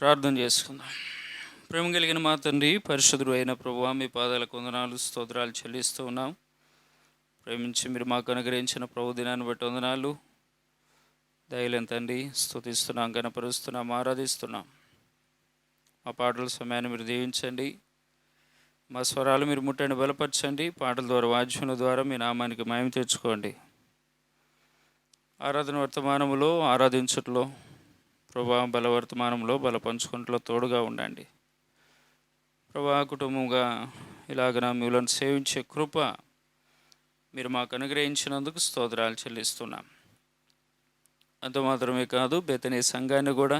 ప్రార్థన చేసుకుందాం. ప్రేమ కలిగిన మా తండ్రి, పరిశుద్ధుడు అయిన ప్రభువా, మీ పాదాలకు వందనాలు, స్తోత్రాలు చెల్లిస్తూ ఉన్నాం. ప్రేమించి మీరు మాకు అనుగ్రహించిన ప్రభు దినాన్ని బట్టి వందనాలు. దయలేని తండ్రి, స్తుతిస్తున్నాం, గణపరుస్తున్నాం, ఆరాధిస్తున్నాం. మా పాటల సమయాన్ని మీరు దీవించండి. మా స్వరాలు మీరు ముట్టండి, బలపరచండి. పాటల ద్వారా, వాద్యముల ద్వారా మీ నామానికి మహిమ తెచ్చుకోండి. ఆరాధన వర్తమానములో, ఆరాధించుట్లో ప్రభా, బలవర్తమానంలో బలపంచుకుంటలో తోడుగా ఉండండి ప్రభా. కుటుంబంగా ఇలాగ మిమ్మల్ని సేవించే కృప మీరు మాకు అనుగ్రహించినందుకు స్తోత్రాలు చెల్లిస్తున్నాం. అంత మాత్రమే కాదు, బెతనీ సంఘాన్ని కూడా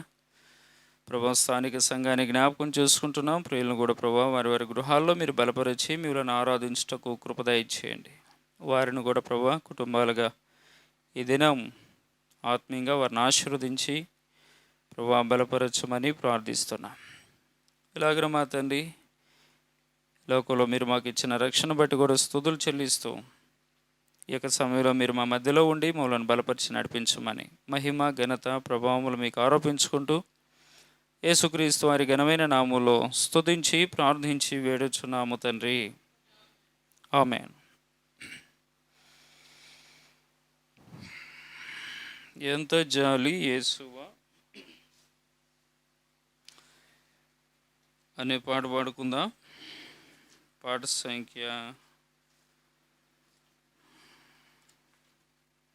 ప్రభా, స్థానిక సంఘాన్ని జ్ఞాపకం చేసుకుంటున్నాం. ప్రియులను కూడా ప్రభా, వారి వారి గృహాల్లో మీరు బలపరిచి మిమ్మల్ని ఆరాధించుటకు కృప దయచేయండి. వారిని కూడా ప్రభా, కుటుంబాలుగా ఈ దినం ఆత్మీయంగా వారిని ఆశీర్వదించి ప్రభా బలపరచమని ప్రార్థిస్తున్నాం. ఇలాగ మా తండ్రి, లోకంలో మీరు మాకు ఇచ్చిన రక్షణ బట్టి కూడా స్తుతులు చెల్లిస్తూ ఈ యొక్క సమయంలో మీరు మా మధ్యలో ఉండి మమ్మల్ని బలపరిచి నడిపించమని మహిమ ఘనత ప్రభావములు మీకు ఆరోపించుకుంటూ యేసుక్రీస్తు వారి ఘనమైన నామములో స్తుతించి ప్రార్థించి వేడుచున్నాము తండ్రి, ఆమేన్. ఎంత జాలి యేసువా అనే పాట పాడుకుందాం. పాట సంఖ్య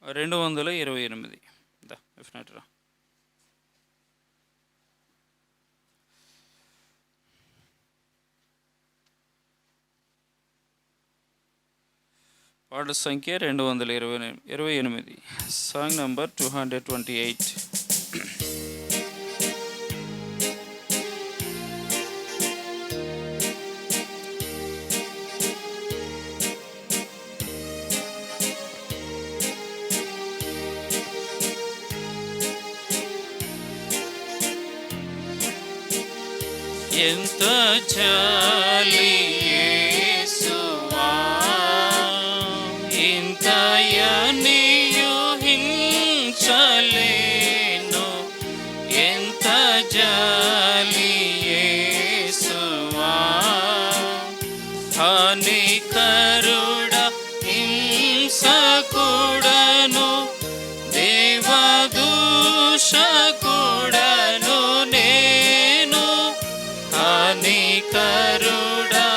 228. డెఫినెట్గా పాట సంఖ్య 228, సాంగ్ నంబర్ 228. ఎంత జాలి యేసువా, ఇంతయని ఊహించలేను. ఎంత జాలి యేసువా, హానికరుడా హింసకుడను దేవదూషకుడను నేను. హానికరుడా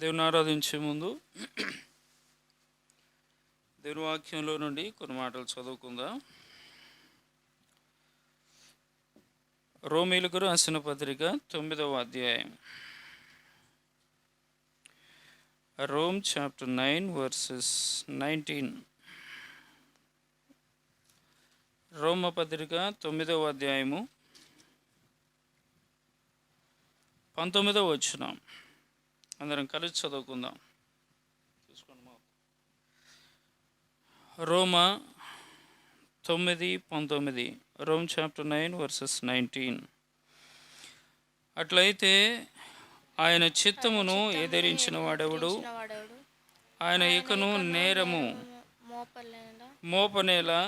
దేవుని ఆరాధించే ముందు దేవుని వాక్యంలో నుండి కొన్ని మాటలు చదువుకుందాం. రోమీయులకు రాసిన పత్రిక 9వ అధ్యాయం. Rome chapter 9 verses 19. రోమ పత్రిక 9వ అధ్యాయము 19వ వచనం. అందరం కలిసి చదువుకుందాం. రోమ 9:19. Rome chapter 9 versus 19. అట్లయితే ఆయన చిత్తమును ఎదిరించిన వాడెవడు? ఆయన ఇకను నేరము మోపనేలా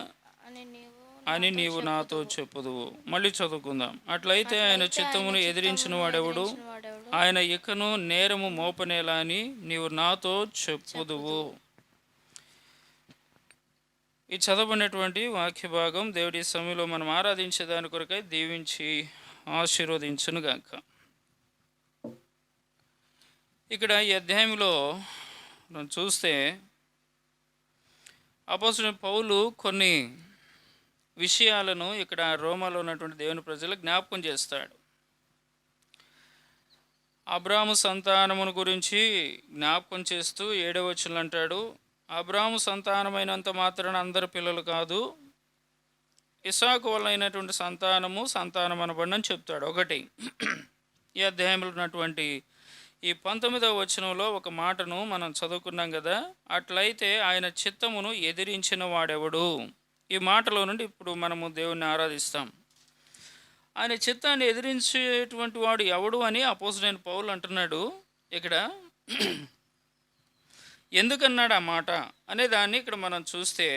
అని నీవు నాతో చెప్పుదువు. మళ్ళీ చదువుకుందాం. అట్లయితే ఆయన చిత్తమును ఎదిరించిన వాడెవడు? ఆయన ఇకను నేరము మోపనేలా అని నీవు నాతో చెప్పుదువు. ఈ చదవబడినటువంటి వాక్య భాగం దేవుడి సమయంలో మనం ఆరాధించే దాని కొరకై దీవించి ఆశీర్వదించునుగాక. ఇక్కడ ఈ అధ్యాయంలో మనం చూస్తే అపోస్తలుడైన పౌలు కొన్ని విషయాలను ఇక్కడ రోమాలో ఉన్నటువంటి దేవుని ప్రజలకు జ్ఞాపకం చేస్తాడు. అబ్రాహాము సంతానమును గురించి జ్ఞాపకం చేస్తూ 7వ వచనంలో అంటాడు, అబ్రాహాము సంతానమైనంత మాత్రాన అందరు పిల్లలు కాదు, ఇస్సాకు వల్ల అయినటువంటి సంతానం అనబడినని చెప్తాడు. ఒకటి, ఈ అధ్యాయంలో ఉన్నటువంటి ఈ 19వ వచనంలో ఒక మాటను మనం చదువుకున్నాం కదా, అట్లయితే ఆయన చిత్తమును ఎదిరించిన వాడెవడు? ఈ మాటలో నుండి ఇప్పుడు మనము దేవుణ్ణి ఆరాధిస్తాం. ఆయన చిత్తాన్ని ఎదిరించేటువంటి వాడు ఎవడు అని అపోస్తలుడైన పౌలు అంటున్నాడు. ఇక్కడ ఎందుకన్నాడు ఆ మాట అనే దాన్ని ఇక్కడ మనం చూస్తే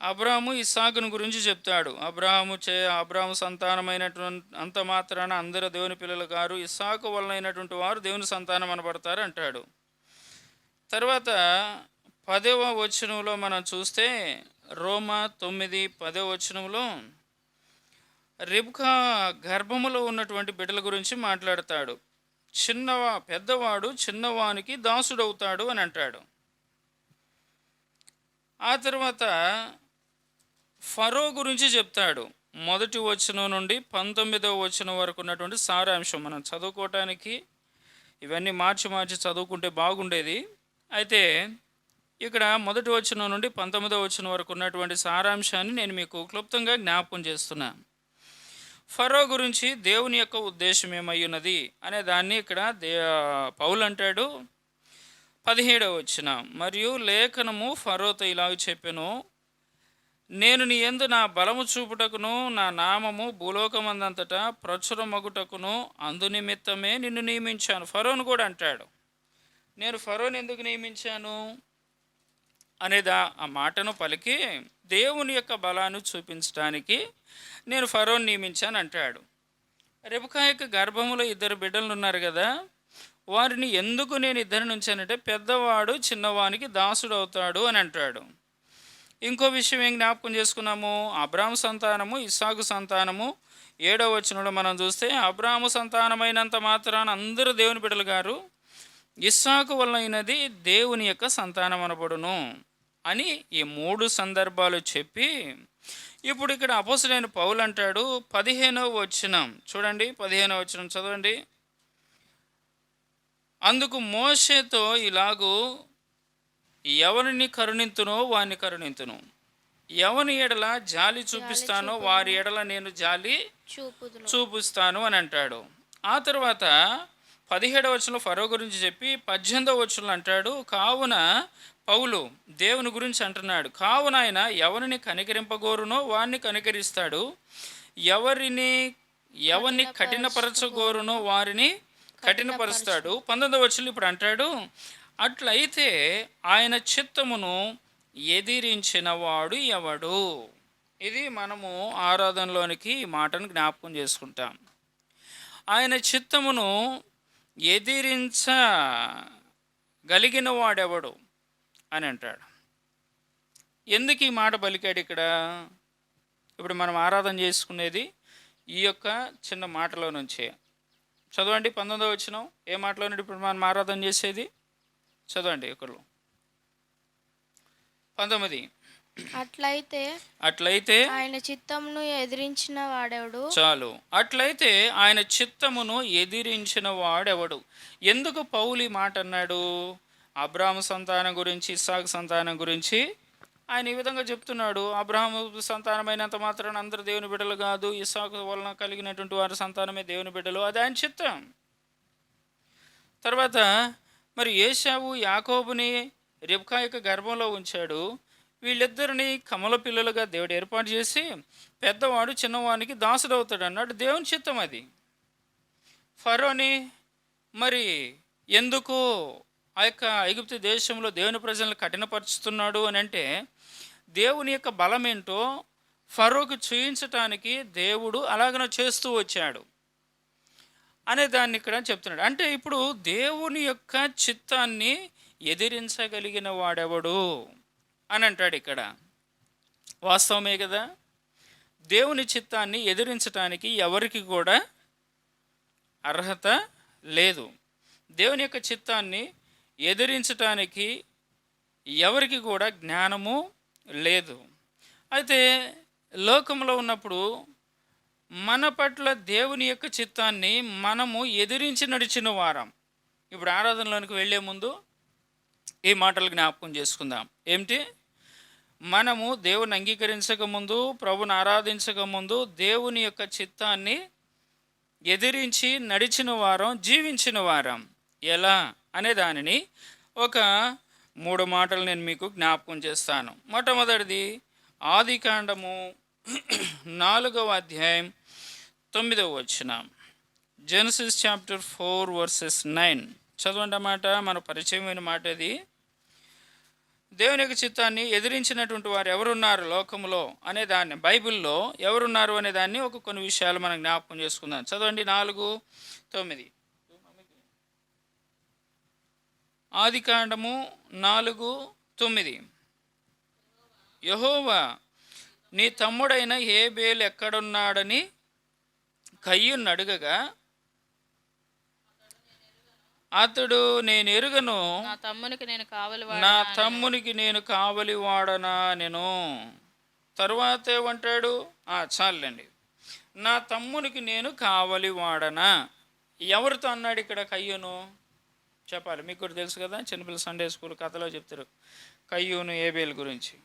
అబ్రాహాము ఇస్సాకును గురించి చెప్తాడు. అబ్రాహాము సంతానమైనటువంటి అంత మాత్రాన అందరూ దేవుని పిల్లలు కారు, ఇస్సాకు వలనైనటువంటి వారు దేవుని సంతానం అనబడతారు అంటాడు. తర్వాత 10వ వచనంలో మనం చూస్తే రోమ 9:10వ వచనంలో రిబ్కా గర్భములో ఉన్నటువంటి బిడ్డల గురించి మాట్లాడతాడు. పెద్దవాడు చిన్నవానికి దాసుడవుతాడు అని అంటాడు. ఆ తర్వాత ఫరో గురించి చెప్తాడు. 1వ వచనం నుండి 19వ వచనం వరకు ఉన్నటువంటి సారాంశం మనం చదువుకోవటానికి ఇవన్నీ మార్చి చదువుకుంటే బాగుండేది. అయితే ఇక్కడ 1వ వచనం నుండి 19వ వచనం వరకు ఉన్నటువంటి సారాంశాన్ని నేను మీకు క్లుప్తంగా జ్ఞాపకం చేస్తున్నా. ఫరో గురించి దేవుని యొక్క ఉద్దేశం ఏమై ఉన్నది అనే దాన్ని ఇక్కడ పౌలు అంటాడు. 17వ వచనం, మరియు లేఖనము ఫరోతో ఇలాగ చెప్పెను, నేను నీ యందు నా బలము చూపుటకును నా నామము భూలోకమందంతటా ప్రచురమగుటకును అందునిమిత్తమే నిన్ను నియమించాను. ఫరోను కూడా అంటాడు, నేను ఫరోని ఎందుకు నియమించాను అనేది ఆ మాటను పలికి దేవుని యొక్క బలాన్ని చూపించడానికి నేను ఫరోని నియమించాను అంటాడు. రెబెకా యొక్క గర్భంలో 2 బిడ్డలు ఉన్నారు కదా, వారిని ఎందుకు నేను ఇద్దరిని ఉంచానంటే పెద్దవాడు చిన్నవానికి దాసుడు అవుతాడు అని అంటాడు. ఇంకో విషయం ఏం జ్ఞాపకం చేసుకున్నాము, అబ్రాహాము సంతానము ఇస్సాకు సంతానము 7వ వచనంలో మనం చూస్తే అబ్రాహాము సంతానమైనంత మాత్రాన అందరూ దేవుని బిడ్డలు గారు, ఇస్సాకు వల్ల అయినది దేవుని యొక్క సంతానం అనబడును అని ఈ 3 సందర్భాలు చెప్పి ఇప్పుడు ఇక్కడ అపోస్తలుడైన పౌలు అంటాడు 15వ వచనం చూడండి. 15వ వచనం చదవండి. అందుకు మోషేతో ఇలాగూ, ఎవరిని కరుణింతునో వారిని కరుణింతును, ఎవని ఎడల జాలి చూపిస్తానో వారి ఎడల నేను జాలి చూపిస్తాను అని అంటాడు. ఆ తర్వాత 17వ వచనంలో ఫరో గురించి చెప్పి 18వ వచనంలో అంటాడు, కావున పౌలు దేవుని గురించి అంటున్నాడు, కావున ఆయన ఎవరిని కనికరింపగోరునో వారిని కనికరిస్తాడు, ఎవరిని కఠినపరచగోరునో వారిని కఠినపరుస్తాడు. 19వ వచనంలో ఇప్పుడు అంటాడు, అట్లయితే ఆయన చిత్తమును ఎదిరించిన వాడు ఎవడు? ఇది మనము ఆరాధనలోనికి ఈ మాటను జ్ఞాపకం చేసుకుంటాం. ఆయన చిత్తమును ఎదిరించగలిగిన వాడెవడు అని అంటాడు. ఎందుకు ఈ మాట పలికాడు ఇక్కడ? ఇప్పుడు మనం ఆరాధన చేసుకునేది ఈ యొక్క చిన్న మాటలో నుంచే. చదవండి 19వ వచనం. ఏ మాటలోనే ఇప్పుడు మనం ఆరాధన చేసేది? చదవండి ఒకళ్ళు. 19. అట్లయితే ఆయన చిత్తమును ఎదిరించిన వాడెవడు? చాలు. అట్లయితే ఆయన చిత్తమును ఎదిరించిన వాడెవడు? ఎందుకు పౌలు ఈ మాట అన్నాడు? అబ్రాహాము సంతానం గురించి, ఇస్సాకు సంతానం గురించి ఆయన ఈ విధంగా చెప్తున్నాడు. అబ్రాహాము సంతానమైనంత మాత్రాన అందరూ దేవుని బిడ్డలు కాదు, ఇస్సాకు వలన కలిగినటువంటి వారి సంతానమే దేవుని బిడ్డలు, అది ఆయన చిత్తం. తర్వాత మరి ఏశావు యాకోబుని రిబ్కా యొక్క గర్భంలో ఉంచాడు. వీళ్ళిద్దరిని కమల పిల్లలుగా దేవుడు ఏర్పాటు చేసి పెద్దవాడు చిన్నవానికి దాసుడవుతాడు అన్నాడు. దేవుని చిత్తం అది. ఫరోని మరి ఎందుకు ఆ యొక్క ఐగుప్తు దేశంలో దేవుని ప్రజలను కఠినపరుచుతున్నాడు అని అంటే, దేవుని యొక్క బలం ఏంటో ఫరోకు చూయించటానికి దేవుడు అలాగనే చేస్తూ వచ్చాడు అనే దాన్ని ఇక్కడ చెప్తున్నాడు. అంటే ఇప్పుడు దేవుని యొక్క చిత్తాన్ని ఎదిరించగలిగిన వాడెవడు అని అంటాడు ఇక్కడ. వాస్తవమే కదా. దేవుని చిత్తాన్ని ఎదిరించటానికి ఎవరికి కూడా అర్హత లేదు. దేవుని యొక్క చిత్తాన్ని ఎదిరించటానికి ఎవరికి కూడా జ్ఞానము లేదు. అయితే లోకంలో ఉన్నప్పుడు మన పట్ల దేవుని యొక్క చిత్తాన్ని మనము ఎదిరించి నడిచిన వారం. ఇప్పుడు ఆరాధనలోనికి వెళ్ళే ముందు ఈ మాటలు జ్ఞాపకం చేసుకుందాం. ఏమిటి? మనము దేవుని అంగీకరించకముందు, ప్రభుని ఆరాధించకముందు దేవుని యొక్క చిత్తాన్ని ఎదిరించి నడిచిన వారం, జీవించిన వారం. ఎలా అనే దానిని ఒక 3 మాటలు నేను మీకు జ్ఞాపకం చేస్తాను. మొట్టమొదటిది ఆదికాండము 4వ అధ్యాయం 9వ వచనం. Genesis chapter 4 versus 9. చదవండి అన్నమాట. మన పరిచయమైన మాట ఇది. దేవుని యొక్క చిత్తాన్ని ఎదిరించినటువంటి వారు ఎవరున్నారు లోకంలో అనే దాన్ని, బైబిల్లో ఎవరున్నారు అనే దాన్ని కొన్ని విషయాలు మనం జ్ఞాపకం చేసుకుందాం. చదవండి 4:9. ఆదికాండము 4:9. యెహోవా నీ తమ్ముడైన హేబేలు ఎక్కడున్నాడని కయ్యూను అడగగా, అతడు నేను ఎరుగను, నా తమ్మునికి నేను కావలి వాడనా నేను. తరువాత ఏమంటాడు? చాలండి, నా తమ్మునికి నేను కావలి వాడనా. ఎవరితో అన్నాడు ఇక్కడ కయ్యూను? చెప్పాలి, మీకు కూడా తెలుసు కదా, చిన్నపిల్లల సండే స్కూల్ కథలో చెప్తారు కయ్యూను ఏబేలు గురించి.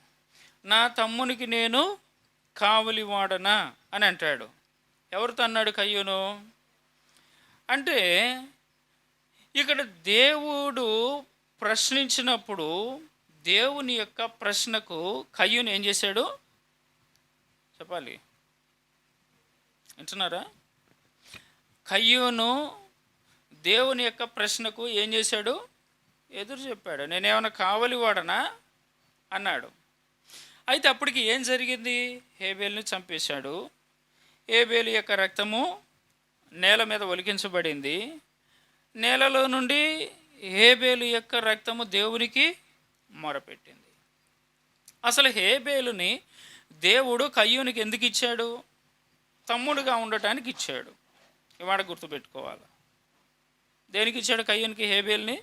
నా తమ్మునికి నేను కావలి వాడనా అని అంటాడు. ఎవరితో అన్నాడు కయ్యూను? అంటే ఇక్కడ దేవుడు ప్రశ్నించినప్పుడు దేవుని యొక్క ప్రశ్నకు కయ్యూను ఏం చేశాడు? చెప్పాలి, వింటున్నారా? కయ్యూను దేవుని యొక్క ప్రశ్నకు ఏం చేశాడు? ఎదురు చెప్పాడు. నేనేమైనా కావలి వాడనా అన్నాడు. అయితే అప్పటికి ఏం జరిగింది? హేబేలుని చంపేశాడు. హేబేలు యొక్క రక్తము నేల మీద ఒలికించబడింది. నేలలో నుండి హేబేలు యొక్క రక్తము దేవునికి మొరపెట్టింది. అసలు హేబేలుని దేవుడు కయ్యూనికి ఎందుకు ఇచ్చాడు? తమ్ముడుగా ఉండటానికి ఇచ్చాడు. ఇవాడ గుర్తుపెట్టుకోవాలి. దేనికి ఇచ్చాడు కయ్యూనికి హేబేల్ని?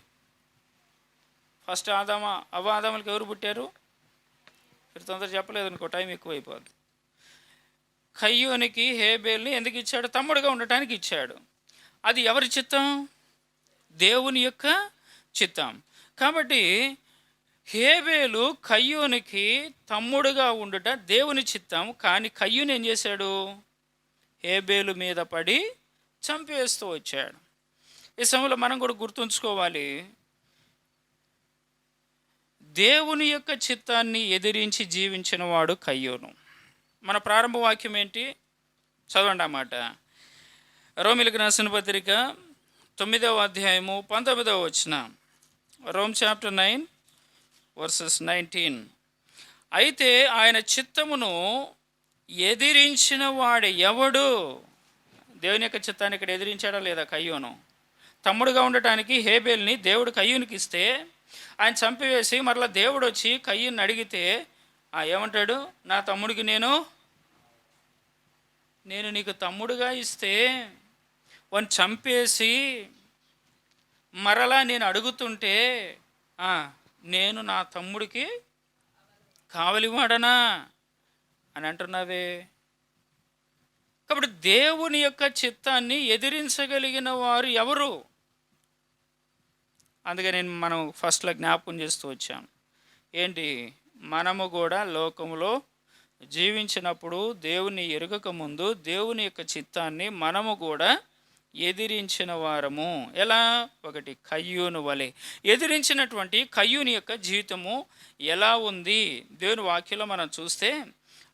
ఫస్ట్ ఆదాములకి ఎవరు పుట్టారు? తొందర చెప్పలేదు అనుకో, టైం ఎక్కువైపోద్ది. కయ్యూనికి హేబేల్ని ఎందుకు ఇచ్చాడు? తమ్ముడుగా ఉండటానికి ఇచ్చాడు. అది ఎవరి చిత్తం? దేవుని యొక్క చిత్తం. కాబట్టి హేబేలు కయ్యూనికి తమ్ముడుగా ఉండుట దేవుని చిత్తం. కానీ కయ్యూను ఏం చేశాడు? హేబేలు మీద పడి చంపేస్తూ వచ్చాడు. ఈ సమయంలో మనం కూడా గుర్తుంచుకోవాలి, దేవుని యొక్క చిత్తాన్ని ఎదిరించి జీవించిన వాడు కయ్యూను. మన ప్రారంభ వాక్యం ఏంటి? చదవండి అన్నమాట. రోమీయులకు రాసిన పత్రిక 9వ అధ్యాయము 19వ వచనం. Rome chapter 9 versus 19. అయితే ఆయన చిత్తమును ఎదిరించిన వాడు ఎవడు? దేవుని యొక్క చిత్తాన్ని ఇక్కడ ఎదిరించాడా లేదా కయ్యూను? తమ్ముడుగా ఉండటానికి హేబేల్ని దేవుడు కయ్యూనికి ఇస్తే ఆయన చంపివేసి మరలా దేవుడు వచ్చి కయ్యూని అడిగితే ఏమంటాడు? నా తమ్ముడికి నేను నీకు తమ్ముడుగా ఇస్తే వాడిని చంపేసి మరలా నేను అడుగుతుంటే "ఆ, నేను నా తమ్ముడికి కావలివాడనా అని అంటున్నావే." కాబట్టి దేవుని యొక్క చిత్తాన్ని ఎదిరించగలిగిన వారు ఎవరు? అందుకే మనం ఫస్ట్లో జ్ఞాపకం చేస్తూ వచ్చాను. ఏంటి? మనము కూడా లోకంలో జీవించినప్పుడు దేవుని ఎరుగక ముందు దేవుని యొక్క చిత్తాన్ని మనము కూడా ఎదిరించిన వారము. ఎలా? ఒకటి, కయ్యూను వలె. ఎదిరించినటువంటి కయ్యూని యొక్క జీవితము ఎలా ఉంది? దేవుని వాక్యంలో మనం చూస్తే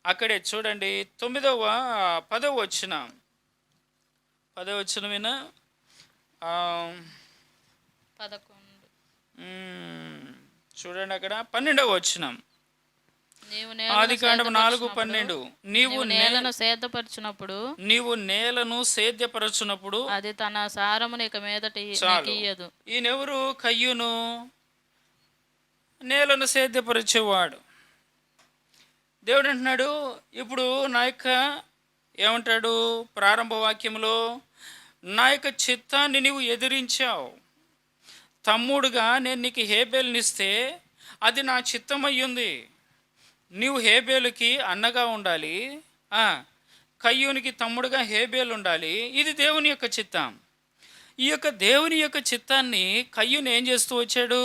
అక్కడే చూడండి, 10వ వచనం వినా 11 చూడండి, అక్కడ 12వ వచనం, ఆదికాండము 4:12, నీవు నేలను సేద్యపరచునప్పుడు అది తన సారమును ఇక మీదట ఇయ్యదు. ఈయనెవరు? కయ్యూను, నేలను సేద్యపరిచేవాడు. దేవుడు అంటున్నాడు, ఇప్పుడు నా యొక్క ఏమంటాడు ప్రారంభ వాక్యంలో, నా యొక్క చిత్తాన్ని నీవు ఎదిరించావు. తమ్ముడుగా నేను నీకు హేబేలునిస్తే అది నా చిత్తం అయ్యింది. నీవు హేబేలుకి అన్నగా ఉండాలి, కయ్యూనికి తమ్ముడుగా హేబేలు ఉండాలి. ఇది దేవుని యొక్క చిత్తం. ఈ యొక్క దేవుని యొక్క చిత్తాన్ని కయ్యూని ఏం చేస్తూ వచ్చాడు?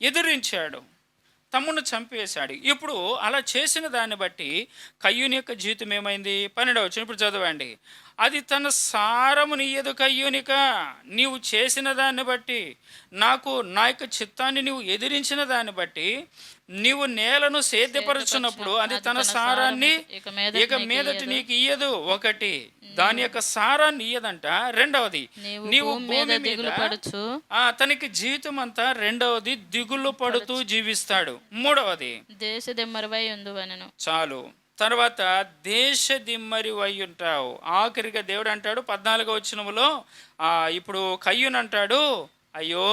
ఎదిరించాడు, తమ్ముడిని చంపేశాడు. ఇప్పుడు అలా చేసిన దాన్ని బట్టి కయ్యూని యొక్క జీవితం ఏమైంది? 12వ వచనం ఇప్పుడు చదవండి. అది తన సారమునియ్యదు కయ్యూనిక, నీవు చేసిన దాన్ని బట్టి, నా యొక్క చిత్తాన్ని నీవు ఎదిరించిన దాన్ని బట్టి, నీవు నేలను సేద్యపరచున్నప్పుడు అది తన సారాన్ని ఇక మీదటి నీకు ఇయ్యదు. ఒకటి, దాని యొక్క సారాన్ని ఇయ్యదంట. రెండవది, నీవు భూమి మీద తనకి జీవితం అంతా రెండవది దిగులు పడుతూ జీవిస్తాడు. మూడవది, దేశదిమ్మరివై ఉండువనెను. చాలు. తర్వాత దేశదిమ్మరి వై ఉంటావు. ఆఖరిగా దేవుడు అంటాడు 14వ వచనములో, ఇప్పుడు కయ్యూను అంటాడు, అయ్యో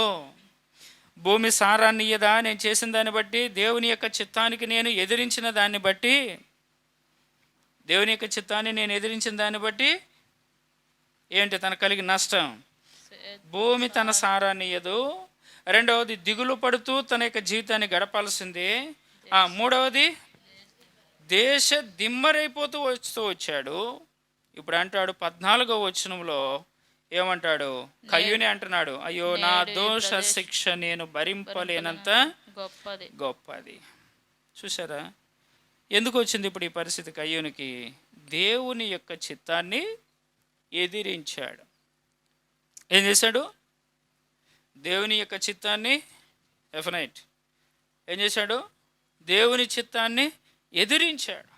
భూమి సారాన్ని ఇయ్యదా నేను చేసిన దాన్ని బట్టి? దేవుని యొక్క చిత్తానికి నేను ఎదిరించిన దాన్ని బట్టి, దేవుని యొక్క చిత్తాన్ని నేను ఎదిరించిన దాన్ని బట్టి ఏంటి తనకు కలిగిన నష్టం? భూమి తన సారాన్ని ఇయ్యదు. రెండవది, దిగులు పడుతూ తన యొక్క జీవితాన్ని గడపాల్సిందే. మూడవది, దేశ దిమ్మరైపోతూ వచ్చాడు. ఇప్పుడు అంటాడు 14వ వచనంలో ఏమంటాడు? కయ్యూని అంటున్నాడు, అయ్యో నా దోష శిక్ష నేను భరింపలేనంత గొప్పది. చూసారా ఎందుకు వచ్చింది ఇప్పుడు ఈ పరిస్థితి కయ్యూనికి? దేవుని యొక్క చిత్తాన్ని ఎదిరించాడు. ఏం చేశాడు? దేవుని యొక్క చిత్తాన్ని ఏం చేశాడు? దేవుని చిత్తాన్ని ఎదిరించాడు.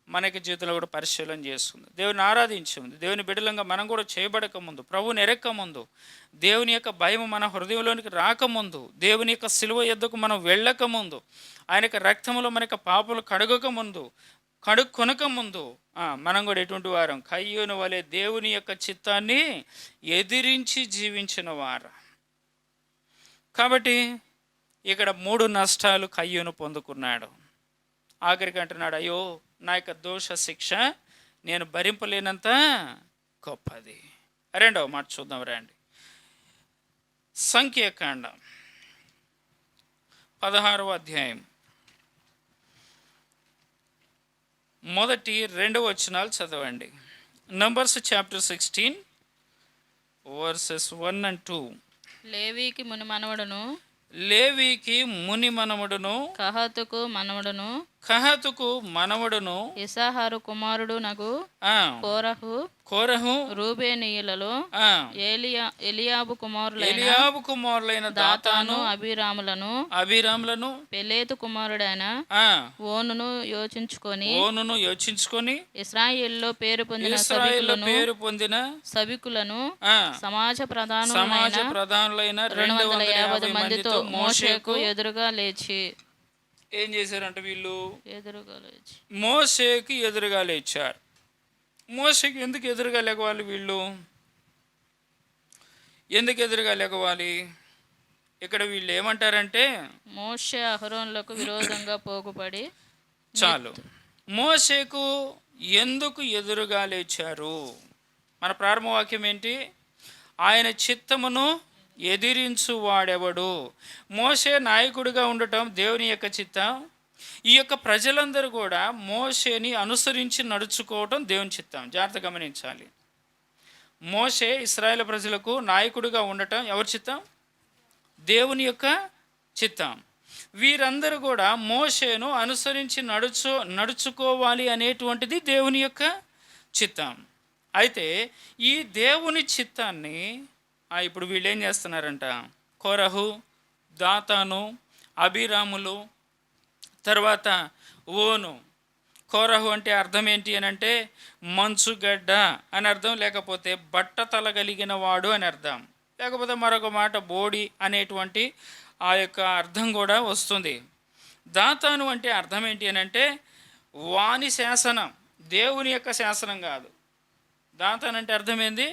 మనకి జీవితంలో కూడా పరిశీలన చేసుకుంది, దేవుని ఆరాధించింది. దేవుని బిడ్డలంగా మనం కూడా చేయబడక ముందు, ప్రభువుని ఎరక్క ముందు, దేవుని యొక్క భయం మన హృదయంలోనికి రాకముందు, దేవుని యొక్క సిలువ యొద్దకు మనం వెళ్ళక ముందు, ఆయన యొక్క రక్తంలో మన యొక్క పాపలు కడుగక ముందు, కడుక్కొనక ముందు మనం కూడా ఎటువంటి వారం? కయ్యూను వలె దేవుని యొక్క చిత్తాన్ని ఎదిరించి జీవించిన వారు. కాబట్టి ఇక్కడ 3 నష్టాలు కయ్యూను పొందుకున్నాడు. ఆఖరికి అంటున్నాడు, అయ్యో నా యొక్క దోష శిక్ష నేను భరింపలేనంత గొప్పది. రెండవ మాట చూద్దాం రండి. సంఖ్యాకాండం 16వ అధ్యాయం 1-2 వచనాలు చదవండి. Numbers chapter 16 versus 1 and 2. లేవీకి ముని మనవడును కహాతుకు మనవడును ఇస్సాహారు కుమారుడు నగు కోరహు రూబేనీయులలో ఎలియాబు కుమారులైన దాతాను అబీరాములను పెలేతు కుమారుడైన ఓనును యోచించుకొని ఇశ్రాయేలులో పేరు పొందిన సభికులను సమాజ ప్రధానులైన 250 మందితో మోషేకు ఎదురుగా లేచి ఏం చేశారంట? వీళ్ళు మోషేకి ఎదురుగా లేచారు. మోషేకి ఎందుకు ఎదురుగా లేవాలి? వీళ్ళు ఎందుకు ఎదురుగా లేవాలి? ఇక్కడ వీళ్ళు ఏమంటారంటే, మోషే అహరోనులకు విరోధంగా పోగుపడి. చాలు. మోషేకు ఎందుకు ఎదురుగా లేచారు? మన ప్రారంభ వాక్యం ఏంటి? ఆయన చిత్తమును ఎదిరించు వాడెవడు? మోషే నాయకుడిగా ఉండటం దేవుని యొక్క చిత్తం. ఈ యొక్క ప్రజలందరూ కూడా మోషేని అనుసరించి నడుచుకోవటం దేవుని చిత్తం. జాగ్రత్త గమనించాలి. మోషే ఇశ్రాయేలు ప్రజలకు నాయకుడిగా ఉండటం ఎవరి చిత్తం? దేవుని యొక్క చిత్తం. వీరందరూ కూడా మోషేను అనుసరించి నడుచుకోవాలి అనేటువంటిది దేవుని యొక్క చిత్తం. అయితే ఈ దేవుని చిత్తాన్ని ఇప్పుడు వీళ్ళు ఏం చేస్తున్నారంట? కోరహు, దాతాను, అబీరాములు, తర్వాత ఓను. కోరహు అంటే అర్థం ఏంటి అని అంటే మంచుగడ్డ అని అర్థం, లేకపోతే బట్ట తలగలిగిన వాడు అని అర్థం, లేకపోతే మరొక మాట బోడి అనేటువంటి ఆ యొక్క అర్థం కూడా వస్తుంది. దాతాను అంటే అర్థం ఏంటి అని అంటే వాని శాసనం, దేవుని యొక్క శాసనం కాదు. దాతాను అంటే అర్థం ఏంది?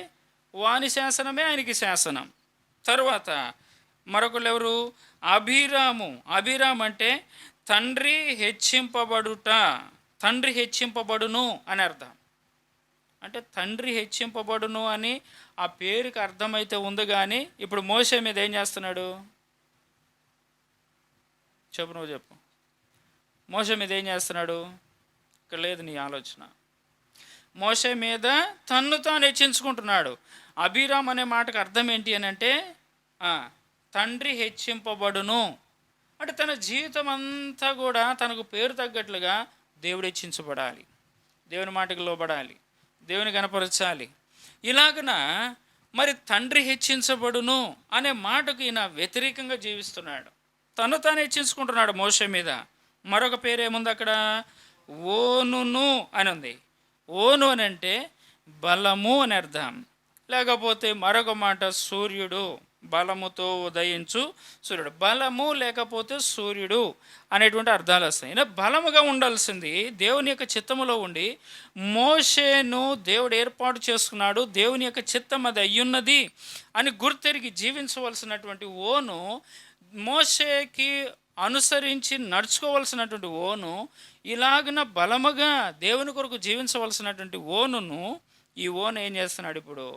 వాని శాసనమే ఆయనకి శాసనం. తరువాత మరొకరు ఎవరు? అభిరాము. అభిరామ్ అంటే తండ్రి హెచ్చింపబడుట, తండ్రి హెచ్చింపబడును అని అర్థం. అంటే తండ్రి హెచ్చింపబడును అని ఆ పేరుకి అర్థమైతే ఉంది. కానీ ఇప్పుడు మోషే మీద ఏం చేస్తున్నాడు? చెప్పు, నువ్వు చెప్పు. మోషే మీద ఏం చేస్తున్నాడు? ఇక్కడ లేదు నీ ఆలోచన. మోషే మీద తన్ను తాను హెచ్చించుకుంటున్నాడు. అభిరామ్ అనే మాటకు అర్థం ఏంటి అని అంటే తండ్రి హెచ్చింపబడును అంటే తన జీవితం అంతా కూడా తనకు పేరు తగ్గట్లుగా దేవుడు హెచ్చించబడాలి, దేవుని మాటకు లోబడాలి, దేవుని కనపరచాలి. ఇలాగన మరి తండ్రి హెచ్చించబడును అనే మాటకు ఈయన వ్యతిరేకంగా జీవిస్తున్నాడు. తను తాను హెచ్చించుకుంటున్నాడు మోషే మీద. మరొక పేరు ఏముంది అక్కడ? ఓనును అని ఉంది. ఓను అని అంటే బలము అని అర్థం, లేకపోతే మరొక మాట సూర్యుడు, బలముతో ఉదయించు సూర్యుడు. బలము లేకపోతే సూర్యుడు అనేటువంటి అర్థాలు వస్తాయి. ఈయన బలముగా ఉండాల్సింది దేవుని యొక్క చిత్తములో ఉండి మోషేను దేవుడు ఏర్పాటు చేసుకున్నాడు, దేవుని యొక్క చిత్తం అది అయ్యున్నది అని గుర్తెరిగి జీవించవలసినటువంటి ఓను, మోషేకి అనుసరించి నడుచుకోవాల్సినటువంటి ఓను, ఇలాగన బలముగా దేవుని కొరకు జీవించవలసినటువంటి ఓనును ఈ ఓను ఏం చేస్తున్నాడు? ఇప్పుడు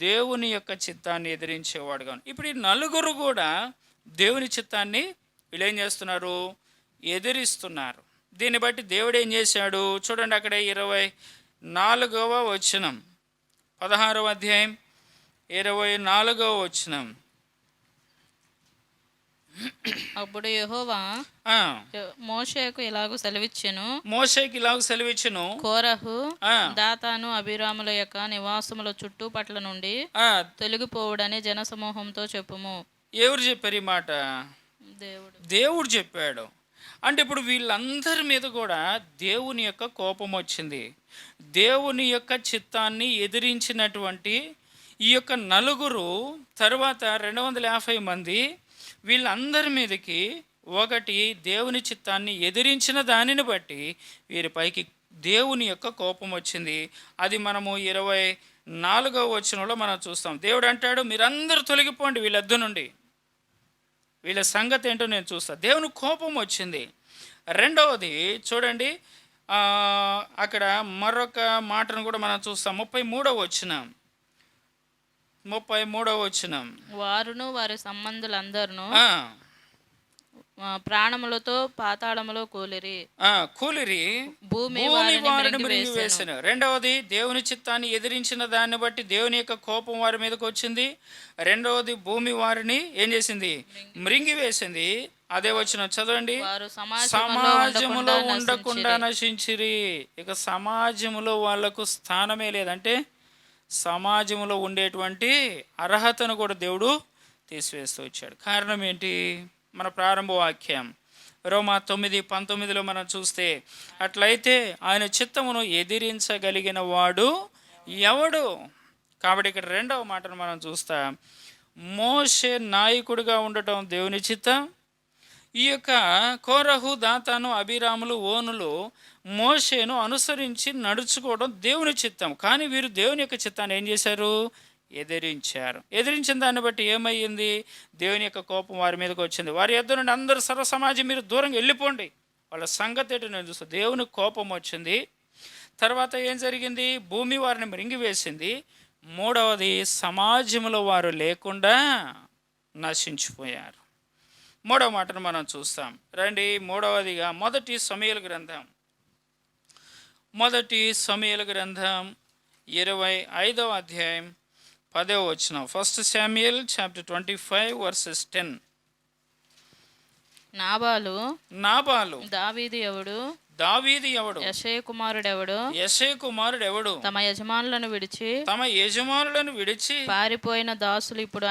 దేవుని యొక్క చిత్తాన్ని ఎదిరించేవాడుగా. ఇప్పుడు ఈ నలుగురు కూడా దేవుని చిత్తాన్ని వీళ్ళు ఏం చేస్తున్నారు? ఎదిరిస్తున్నారు. దీన్ని బట్టి దేవుడు ఏం చేశాడు? చూడండి, అక్కడ 24వ వచనం, 16వ అధ్యాయం 24వ వచనం. అప్పుడు యెహోవా మోషేకు ఇలాగ సెలవిచ్చెను, కోరహు, దాతాను, అభిరాముల యొక్క నివాసముల చుట్టుపట్ల నుండి తొలగిపోవుడని జనసమూహంతో చెప్పుము. ఎవరు చెప్పారు ఈ మాట? దేవుడు చెప్పాడు. అంటే ఇప్పుడు వీళ్ళందరి మీద కూడా దేవుని యొక్క కోపం వచ్చింది. దేవుని యొక్క చిత్తాన్ని ఎదిరించినటువంటి ఈ యొక్క నలుగురు, తర్వాత 250 మంది, వీళ్ళందరి మీదకి ఒకటి దేవుని చిత్తాన్ని ఎదిరించిన దానిని బట్టి వీరిపైకి దేవుని యొక్క కోపం వచ్చింది. అది మనము 24వ వచనంలో మనం చూస్తాం. దేవుడు అంటాడు, మీరందరూ తొలగిపోండి వీళ్ళ నుండి, వీళ్ళ సంగతి ఏంటో నేను చూస్తా. దేవుని కోపం వచ్చింది. రెండవది చూడండి, అక్కడ మరొక మాటను కూడా మనం చూస్తాం. 33వ వచనం, 33వ వచనం. వారును వారి సంబంధులందరూ ప్రాణములతో పాతాళములో కూలిరి, భూమి వారిని మింగివేసెను. రెండవది, దేవుని చిత్తాన్ని ఎదిరించిన దాన్ని బట్టి దేవుని యొక్క కోపం వారి మీదకి వచ్చింది. రెండవది, భూమి వారిని ఏం చేసింది? మృంగివేసింది. అదే వచ్చిన చదవండి, సమాజములో ఉండకుండా నశించిరి. ఇక సమాజంలో వాళ్లకు స్థానమే లేదంటే సమాజంలో ఉండేటువంటి అర్హతను కూడా దేవుడు తీసివేస్తూ వచ్చాడు. కారణం ఏంటి? మన ప్రారంభ వాక్యం రోమా 9:19లో మనం చూస్తే, అట్లయితే ఆయన చిత్తమును ఎదిరించగలిగిన వాడు ఎవడు? కాబట్టి ఇక్కడ రెండవ మాటను మనం చూస్తాం. మోషే నాయకుడిగా ఉండటం దేవుని చిత్తం. ఈ యొక్క కోరహు, దాతాను, అభిరాములు, ఓనులు మోషేను అనుసరించి నడుచుకోవడం దేవుని చిత్తం. కానీ వీరు దేవుని యొక్క చిత్తాన్ని ఏం చేశారు? ఎదిరించారు. ఎదిరించిన దాన్ని బట్టి ఏమయ్యింది? దేవుని యొక్క కోపం వారి మీదకి వచ్చింది. వారి యొద్ద నుండి అందరూ సర్వ సమాజం మీరు దూరంగా వెళ్ళిపోండి, వాళ్ళ సంగతి ఏంటో నేను చూస్తాను. దేవుని కోపం వచ్చింది. తర్వాత ఏం జరిగింది? భూమి వారిని మృంగివేసింది. మూడవది, సమాజంలో వారు లేకుండా నశించిపోయారు. మూడవ మాటను మనం చూస్తాం రండి. మూడవదిగా మొదటి సమూయేలు గ్రంథం 25వ అధ్యాయం 10వ వచనం. 1 Samuel chapter 25 verses 10. నాబాలు దావీదు ఎవడు? యెషయ కుమారుడు ఎవడు? తమ యజమానులను విడిచి పారిపోయిన దాసులు ఇప్పుడు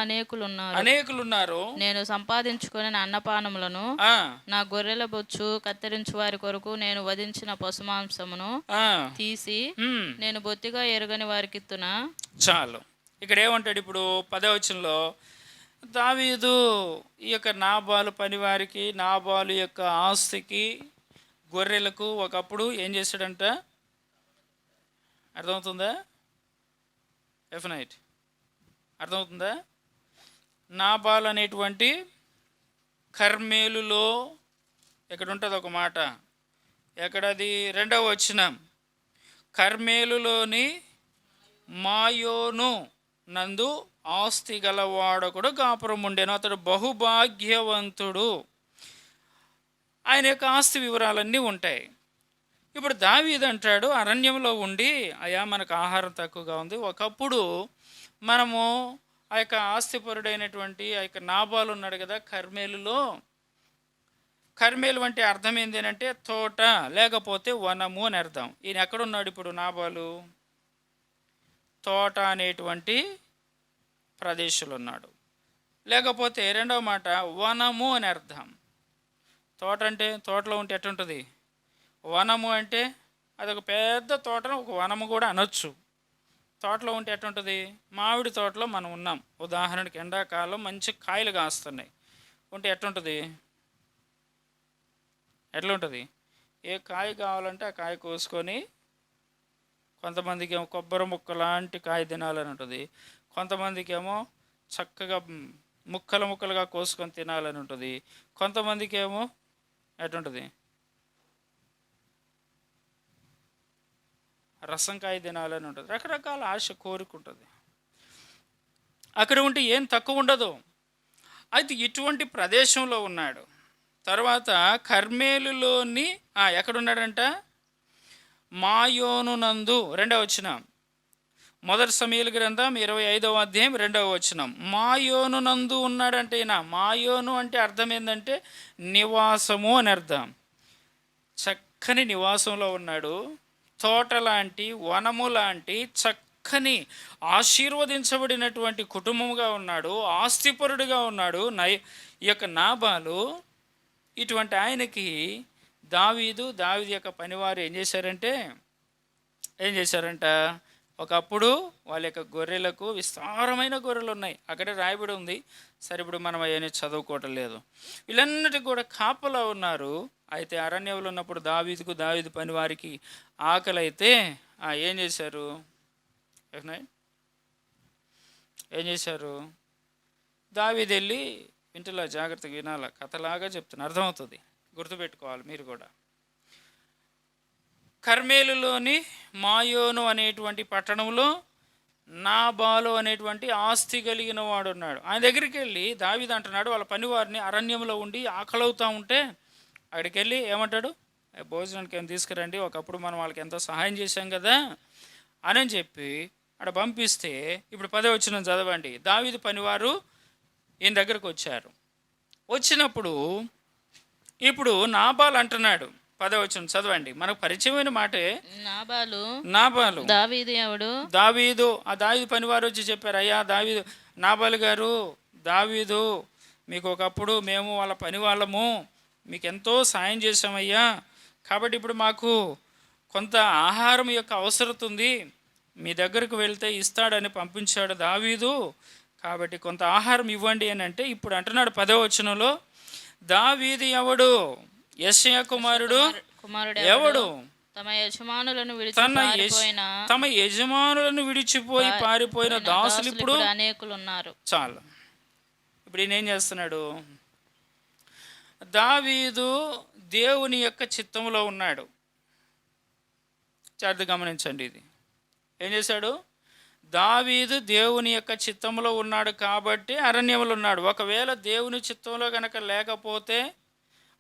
అనేకులున్నారు. నేను సంపాదించుకుని అన్నపానములను, నా గొర్రెల బొచ్చు కత్తిరించు వారి కొరకు నేను వధించిన పశుమాంసమును తీసి నేను బొత్తిగా ఎరుగని వారికి ఇత్తునా. చాలు. ఇక్కడ ఏమంటాడు? ఇప్పుడు 10వ వచనంలో దావీదు ఈ యొక్క నాబాలు పనివారికి, నాబాలు యొక్క ఆస్తికి, గొర్రెలకు ఒకప్పుడు ఏం చేశాడంట? అర్థమవుతుందా? అర్థమవుతుందా? నాబాల్ అనేటువంటి కర్మేలులో ఎక్కడ ఉంటుంది ఒక మాట, ఎక్కడది? 2వ వచనం. కర్మేలులోని మాయోను నందు ఆస్తి గలవాడొకడు కాపురం ఉండేను. అతడు బహుభాగ్యవంతుడు. ఆయన యొక్క ఆస్తి వివరాలన్నీ ఉంటాయి. ఇప్పుడు దావీదు అంటాడు, అరణ్యంలో ఉండి, అయ్యా మనకు ఆహారం తక్కువగా ఉంది. ఒకప్పుడు మనము ఆ యొక్క ఆస్తిపరుడైనటువంటి ఆ యొక్క నాబాలు ఉన్నాడు కదా కర్మేలులో. కర్మేలు అంటే అర్థం ఏంటి అంటే తోట లేకపోతే వనము అని అర్థం. ఈయన ఎక్కడున్నాడు ఇప్పుడు? నాబాలు తోట అనేటువంటి ప్రదేశంలో ఉన్నాడు. లేకపోతే 2వ మాట వనము అని అర్థం. తోట అంటే తోటలో ఉంటే ఎట్టుంటుంది? వనము అంటే అదొక పెద్ద తోటను ఒక వనము కూడా అనొచ్చు. తోటలో ఉంటే ఎట్టుంటుంది? మామిడి తోటలో మనం ఉన్నాం ఉదాహరణకి, ఎండాకాలం మంచి కాయలు కాస్తున్నాయి ఉంటే ఎట్లుంటుంది? ఎట్లుంటుంది? ఏ కాయ కావాలంటే ఆ కాయ కోసుకొని, కొంతమందికి ఏమో కొబ్బరి ముక్క లాంటి కాయ తినాలని ఉంటుంది, కొంతమందికి ఏమో చక్కగా ముక్కలుగా కోసుకొని తినాలని ఉంటుంది, కొంతమందికి ఏమో ఎటుంటుంది రసంకాయ తినాలని ఉంటుంది. రకరకాల ఆశ కోరుకుంటుంది. అక్కడ ఉంటే ఏం తక్కువ ఉండదు. అయితే ఇటువంటి ప్రదేశంలో ఉన్నాడు. తర్వాత కర్మేలులోని ఎక్కడున్నాడంట? మాయోను నందు. 2వ వచనం. 1 సమూయేలు గ్రంథం 25వ అధ్యాయం 2వ వచనం. మాయోను నందు ఉన్నాడంటే ఈయన. మాయోను అంటే అర్థం ఏంటంటే నివాసము అని అర్థం. చక్కని నివాసంలో ఉన్నాడు. తోట లాంటి, వనము లాంటి చక్కని ఆశీర్వదించబడినటువంటి కుటుంబముగా ఉన్నాడు. ఆస్తిపరుడుగా ఉన్నాడు. ఈ యొక్క నాబాలు. ఇటువంటి ఆయనకి దావీదు యొక్క పనివారు ఏం చేశారంట? ఒకప్పుడు వాళ్ళ యొక్క గొర్రెలకు విస్తారమైన గొర్రెలు ఉన్నాయి, అక్కడే రాయబడి ఉంది. సరే, ఇప్పుడు మనం అవన్నీ చదువుకోవటం లేదు. వీళ్ళన్నిటికీ కూడా కాపలా ఉన్నారు. అయితే అరణ్యంలో ఉన్నప్పుడు దావీదు పనివారికి ఆకలి అయితే ఏం చేశారు? దావీదు వెళ్ళి, ఇంటిలో జాగ్రత్తగా వినాల, కథలాగా చెప్తున్నా, అర్థమవుతుంది, గుర్తుపెట్టుకోవాలి మీరు కూడా. కర్మేలులోని మాయోను అనేటువంటి పట్టణంలో నాబాలు అనేటువంటి ఆస్తి కలిగిన వాడు ఉన్నాడు. ఆయన దగ్గరికి వెళ్ళి దావీదు అంటున్నాడు, వాళ్ళ పనివారిని అరణ్యంలో ఉండి ఆకలవుతూ ఉంటే అక్కడికి వెళ్ళి ఏమంటాడు? భోజనానికి ఏం తీసుకురండి, ఒకప్పుడు మనం వాళ్ళకి ఎంతో సహాయం చేశాం కదా అని చెప్పి అక్కడ పంపిస్తే, ఇప్పుడు 10వ వచనం చదవండి. దావీదు పనివారు ఈయన దగ్గరకు వచ్చారు. వచ్చినప్పుడు ఇప్పుడు నాబాలు అంటున్నాడు. 10వ వచనం చదవండి. మనకు పరిచయమైన మాటే. నాబాలు దావీదు పనివారు వచ్చి చెప్పారు, అయ్యా నాబాలు గారు, దావీదు మీకు ఒకప్పుడు మేము వాళ్ళ పని వాళ్ళము, మీకు ఎంతో సాయం చేశామయ్యా, కాబట్టి ఇప్పుడు మాకు కొంత ఆహారం యొక్క అవసరం ఉంది, మీ దగ్గరకు వెళ్తే ఇస్తాడని పంపించాడు దావీదు, కాబట్టి కొంత ఆహారం ఇవ్వండి అని అంటే, ఇప్పుడు అంటున్నాడు 10వ వచనంలో, దావీదు ఎవడు? యెషయా కుమారుడు ఎవడు? తమ యజమానులను విడిచిపోయి పారిపోయిన దాసులు ఇప్పుడు అనేకులు ఉన్నారు. చాలు. ఇప్పుడు ఈయన ఏం చేస్తున్నాడు? దావీదు దేవుని యొక్క చిత్తంలో ఉన్నాడు. జాగ్రత్త గమనించండి. ఇది ఏం చేశాడు? దావీదు దేవుని యొక్క చిత్తంలో ఉన్నాడు కాబట్టి అరణ్యంలో ఉన్నాడు. ఒకవేళ దేవుని చిత్తంలో కనుక లేకపోతే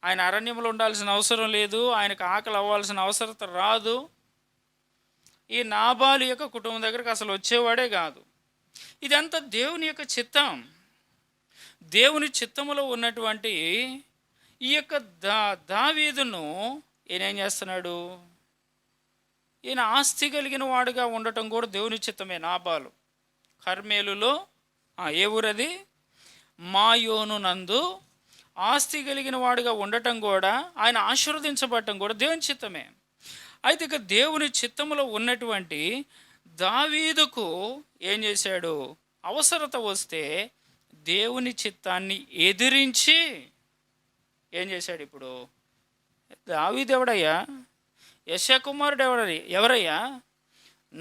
ఆయన అరణ్యంలో ఉండాల్సిన అవసరం లేదు, ఆయనకు ఆకలి అవ్వాల్సిన అవసరత రాదు, ఈ నాబాలు యొక్క కుటుంబం దగ్గరకు అసలు వచ్చేవాడే కాదు. ఇదంతా దేవుని యొక్క చిత్తం. దేవుని చిత్తములో ఉన్నటువంటి ఈ యొక్క దావీదును ఈయన ఏం చేస్తున్నాడు? ఈయన ఆస్తి కలిగిన వాడుగా ఉండటం కూడా దేవుని చిత్తమే. నాబాలు కర్మేలులో ఏ ఊరది? మాయోను నందు ఆస్తి కలిగిన వాడుగా ఉండటం కూడా, ఆయన ఆశీర్వదించబడటం కూడా దేవుని చిత్తమే. అయితే ఇక దేవుని చిత్తములో ఉన్నటువంటి దావీదుకు ఏం చేశాడు? అవసరత వస్తే దేవుని చిత్తాన్ని ఎదిరించి ఏం చేశాడు? ఇప్పుడు దావీదు ఎవడయ్యా? యెషయా కుమారుడు ఎవరయ్యా?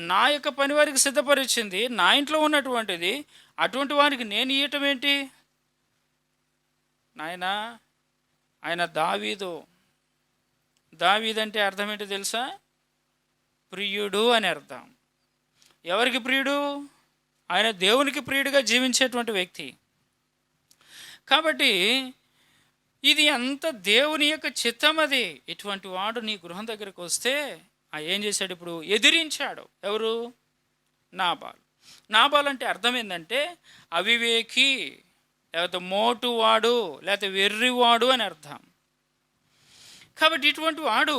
నా యొక్క పని వారికి సిద్ధపరిచింది నా ఇంట్లో ఉన్నటువంటిది, అటువంటి వారికి నేను ఇవ్వటం ఏంటి? నాయనా, ఆయన దావీదు. దావీదు అంటే అర్థం ఏంటో తెలుసా? ప్రియుడు అని అర్థం. ఎవరికి ప్రియుడు? ఆయన దేవునికి ప్రియుడిగా జీవించేటువంటి వ్యక్తి. కాబట్టి ఇది అంత దేవుని యొక్క చిత్తం. అది ఇటువంటి వాడు నీ గృహం దగ్గరికి వస్తే ఏం చేశాడు? ఇప్పుడు ఎదిరించాడు. ఎవరు? నాబాలు. నాబాలు అంటే అర్థం ఏంటంటే అవివేకి, లేకపోతే మోటువాడు, లేకపోతే వెర్రివాడు అని అర్థం. కాబట్టి ఇటువంటి వాడు